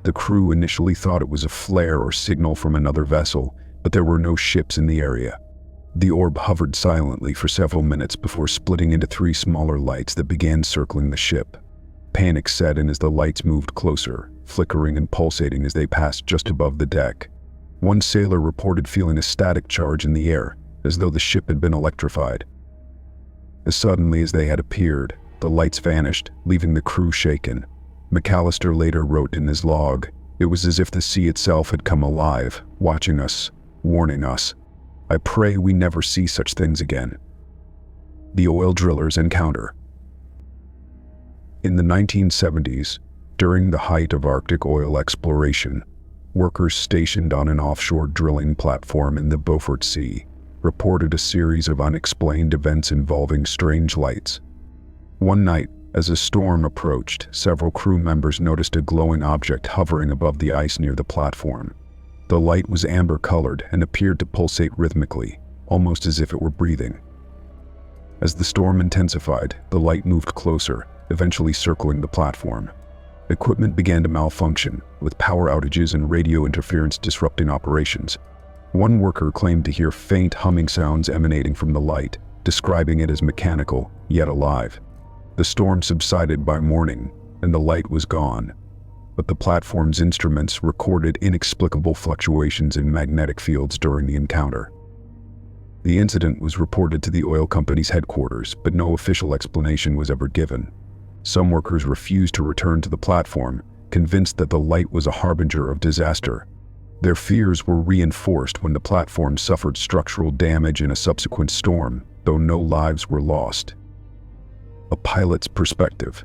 The crew initially thought it was a flare or signal from another vessel, but there were no ships in the area. The orb hovered silently for several minutes before splitting into 3 smaller lights that began circling the ship. Panic set in as the lights moved closer, flickering and pulsating as they passed just above the deck. One sailor reported feeling a static charge in the air, as though the ship had been electrified. As suddenly as they had appeared, the lights vanished, leaving the crew shaken. McAllister later wrote in his log, "It was as if the sea itself had come alive, watching us, warning us. I pray we never see such things again." The oil drillers' encounter. In the 1970s, during the height of Arctic oil exploration, workers stationed on an offshore drilling platform in the Beaufort Sea reported a series of unexplained events involving strange lights. One night, as a storm approached, several crew members noticed a glowing object hovering above the ice near the platform. The light was amber-colored and appeared to pulsate rhythmically, almost as if it were breathing. As the storm intensified, the light moved closer, eventually circling the platform. Equipment began to malfunction, with power outages and radio interference disrupting operations. One worker claimed to hear faint humming sounds emanating from the light, describing it as mechanical, yet alive. The storm subsided by morning, and the light was gone, but the platform's instruments recorded inexplicable fluctuations in magnetic fields during the encounter. The incident was reported to the oil company's headquarters, but no official explanation was ever given. Some workers refused to return to the platform, convinced that the light was a harbinger of disaster. Their fears were reinforced when the platform suffered structural damage in a subsequent storm, though no lives were lost. A pilot's perspective.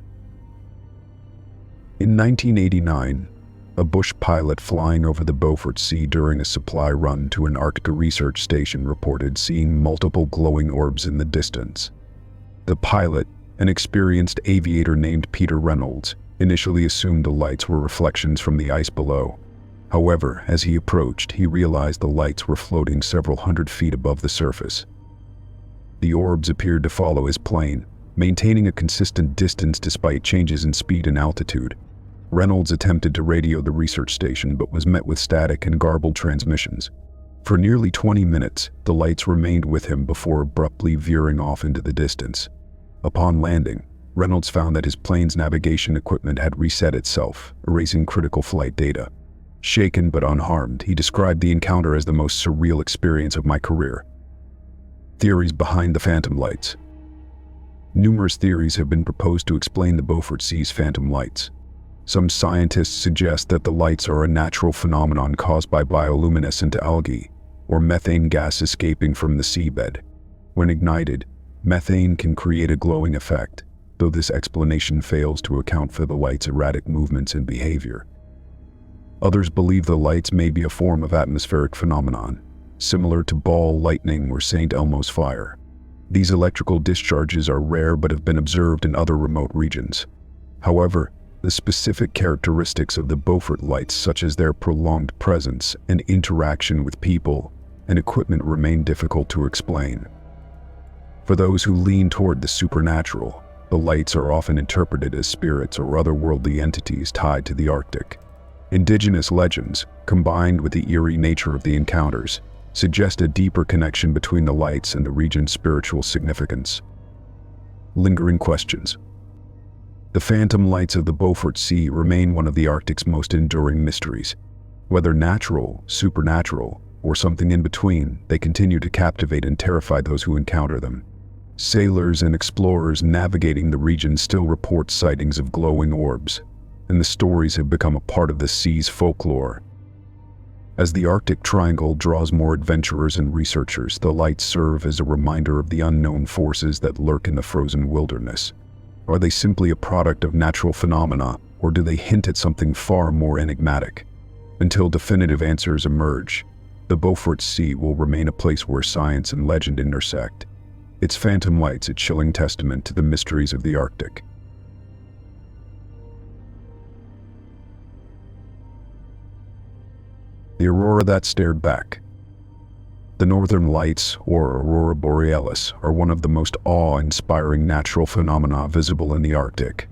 In 1989, a bush pilot flying over the Beaufort Sea during a supply run to an Arctic research station reported seeing multiple glowing orbs in the distance. The pilot, an experienced aviator named Peter Reynolds, initially assumed the lights were reflections from the ice below. However, as he approached, he realized the lights were floating several hundred feet above the surface. The orbs appeared to follow his plane, maintaining a consistent distance despite changes in speed and altitude. Reynolds attempted to radio the research station but was met with static and garbled transmissions. For nearly 20 minutes, the lights remained with him before abruptly veering off into the distance. Upon landing, Reynolds found that his plane's navigation equipment had reset itself, erasing critical flight data. Shaken but unharmed, he described the encounter as the most surreal experience of my career. Theories behind the phantom lights. Numerous theories have been proposed to explain the Beaufort Sea's phantom lights. Some scientists suggest that the lights are a natural phenomenon caused by bioluminescent algae, or methane gas escaping from the seabed. When ignited, methane can create a glowing effect, though this explanation fails to account for the light's erratic movements and behavior. Others believe the lights may be a form of atmospheric phenomenon, similar to ball lightning or St. Elmo's fire. These electrical discharges are rare but have been observed in other remote regions. However, the specific characteristics of the Beaufort lights, such as their prolonged presence and interaction with people and equipment, remain difficult to explain. For those who lean toward the supernatural, the lights are often interpreted as spirits or otherworldly entities tied to the Arctic. Indigenous legends, combined with the eerie nature of the encounters, suggest a deeper connection between the lights and the region's spiritual significance. Lingering questions. The phantom lights of the Beaufort Sea remain one of the Arctic's most enduring mysteries. Whether natural, supernatural, or something in between, they continue to captivate and terrify those who encounter them. Sailors and explorers navigating the region still report sightings of glowing orbs, and the stories have become a part of the sea's folklore. As the Arctic Triangle draws more adventurers and researchers, the lights serve as a reminder of the unknown forces that lurk in the frozen wilderness. Are they simply a product of natural phenomena, or do they hint at something far more enigmatic? Until definitive answers emerge, the Beaufort Sea will remain a place where science and legend intersect. Its phantom lights a chilling testament to the mysteries of the Arctic. The aurora that stared back. The northern lights, or aurora borealis, are one of the most awe-inspiring natural phenomena visible in the Arctic.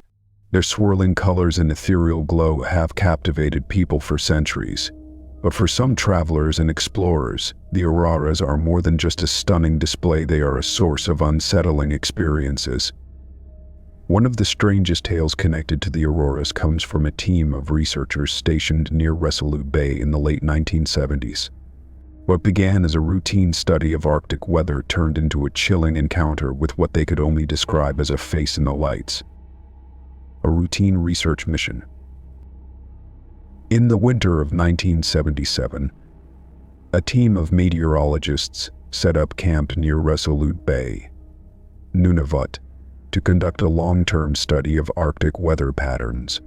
Their swirling colors and ethereal glow have captivated people for centuries. But for some travelers and explorers, the auroras are more than just a stunning display, they are a source of unsettling experiences. One of the strangest tales connected to the auroras comes from a team of researchers stationed near Resolute Bay in the late 1970s. What began as a routine study of Arctic weather turned into a chilling encounter with what they could only describe as a face in the lights. A routine research mission. In the winter of 1977, a team of meteorologists set up camp near Resolute Bay, Nunavut, to conduct a long-term study of Arctic weather patterns.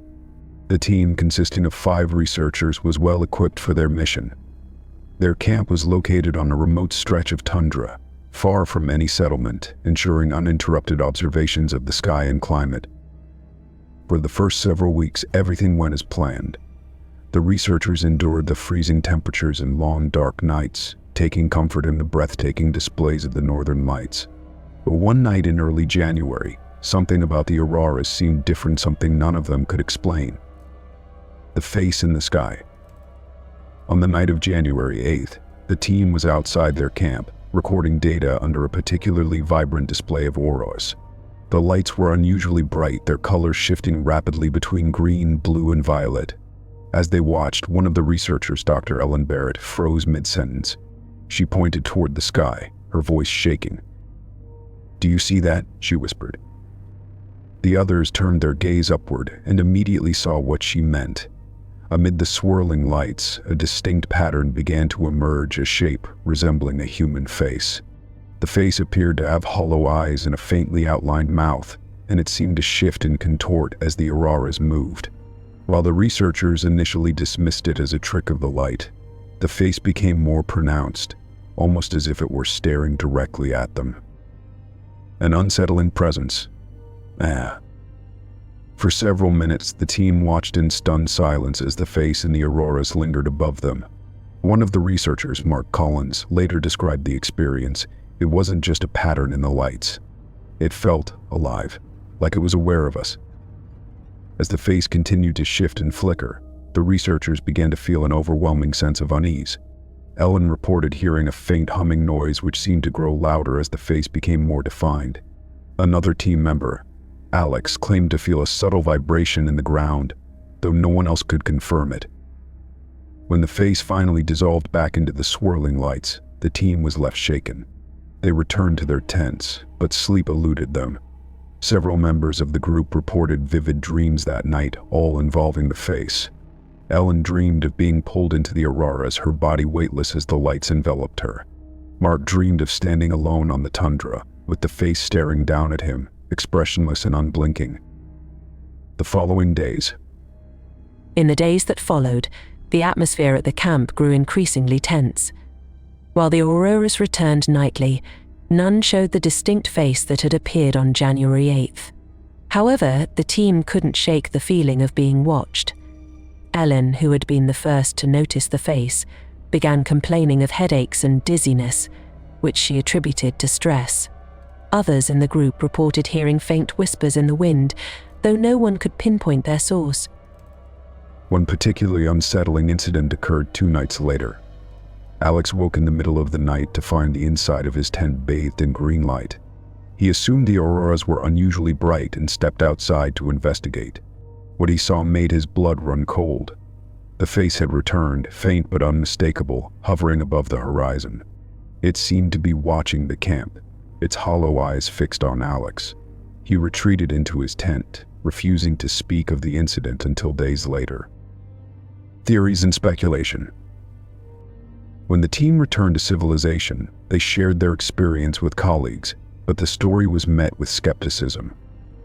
The team, consisting of 5 researchers, was well equipped for their mission. Their camp was located on a remote stretch of tundra, far from any settlement, ensuring uninterrupted observations of the sky and climate. For the first several weeks, everything went as planned. The researchers endured the freezing temperatures and long, dark nights, taking comfort in the breathtaking displays of the northern lights. But one night in early January, something about the auroras seemed different, something none of them could explain. The face in the sky. On the night of January 8th, the team was outside their camp, recording data under a particularly vibrant display of auroras. The lights were unusually bright, their colors shifting rapidly between green, blue, and violet. As they watched, one of the researchers, Dr. Ellen Barrett, froze mid-sentence. She pointed toward the sky, her voice shaking. "Do you see that?" she whispered. The others turned their gaze upward and immediately saw what she meant. Amid the swirling lights, a distinct pattern began to emerge, a shape resembling a human face. The face appeared to have hollow eyes and a faintly outlined mouth, and it seemed to shift and contort as the auroras moved. While the researchers initially dismissed it as a trick of the light, the face became more pronounced, almost as if it were staring directly at them. An unsettling presence. For several minutes, the team watched in stunned silence as the face in the auroras lingered above them. One of the researchers, Mark Collins, later described the experience. It wasn't just a pattern in the lights. It felt alive, like it was aware of us. As the face continued to shift and flicker, the researchers began to feel an overwhelming sense of unease. Ellen reported hearing a faint humming noise which seemed to grow louder as the face became more defined. Another team member, Alex, claimed to feel a subtle vibration in the ground, though no one else could confirm it. When the face finally dissolved back into the swirling lights, the team was left shaken. They returned to their tents, but sleep eluded them. Several members of the group reported vivid dreams that night, all involving the face. Ellen dreamed of being pulled into the auroras, her body weightless as the lights enveloped her. Mark dreamed of standing alone on the tundra, with the face staring down at him, expressionless and unblinking. The following days. In the days that followed, the atmosphere at the camp grew increasingly tense. While the auroras returned nightly, none showed the distinct face that had appeared on January 8th. However, the team couldn't shake the feeling of being watched. Ellen, who had been the first to notice the face, began complaining of headaches and dizziness, which she attributed to stress. Others in the group reported hearing faint whispers in the wind, though no one could pinpoint their source. One particularly unsettling incident occurred 2 nights later. Alex woke in the middle of the night to find the inside of his tent bathed in green light. He assumed the auroras were unusually bright and stepped outside to investigate. What he saw made his blood run cold. The face had returned, faint but unmistakable, hovering above the horizon. It seemed to be watching the camp, its hollow eyes fixed on Alex. He retreated into his tent, refusing to speak of the incident until days later. Theories and speculation. When the team returned to civilization, they shared their experience with colleagues, but the story was met with skepticism.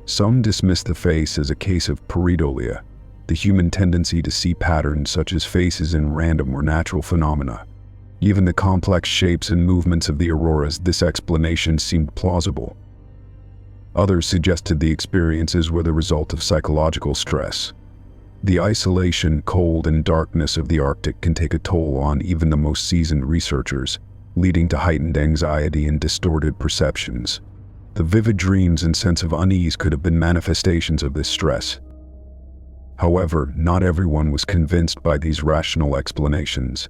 Some dismissed the face as a case of pareidolia, the human tendency to see patterns such as faces in random or natural phenomena. Given the complex shapes and movements of the auroras, this explanation seemed plausible. Others suggested the experiences were the result of psychological stress. The isolation, cold, and darkness of the Arctic can take a toll on even the most seasoned researchers, leading to heightened anxiety and distorted perceptions. The vivid dreams and sense of unease could have been manifestations of this stress. However, not everyone was convinced by these rational explanations.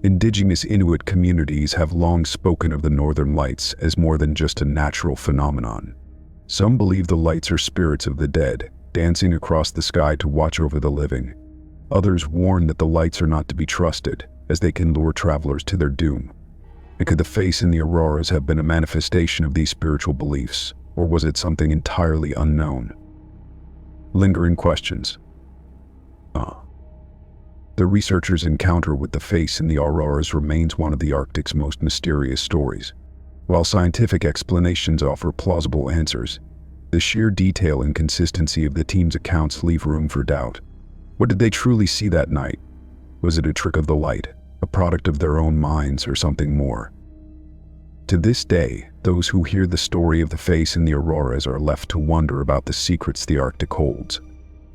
Indigenous Inuit communities have long spoken of the Northern Lights as more than just a natural phenomenon. Some believe the lights are spirits of the dead, dancing across the sky to watch over the living. Others warn that the lights are not to be trusted, as they can lure travelers to their doom. And could the face in the auroras have been a manifestation of these spiritual beliefs, or was it something entirely unknown? Lingering questions. The researchers' encounter with the face in the auroras remains one of the Arctic's most mysterious stories. While scientific explanations offer plausible answers, the sheer detail and consistency of the team's accounts leave room for doubt. What did they truly see that night? Was it a trick of the light, a product of their own minds, or something more? To this day, those who hear the story of the face in the auroras are left to wonder about the secrets the Arctic holds.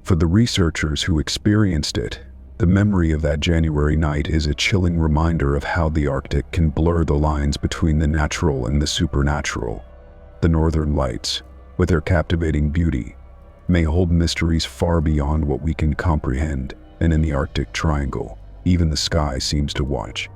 For the researchers who experienced it, the memory of that January night is a chilling reminder of how the Arctic can blur the lines between the natural and the supernatural. The Northern Lights, with their captivating beauty, may hold mysteries far beyond what we can comprehend, and in the Arctic Triangle, even the sky seems to watch.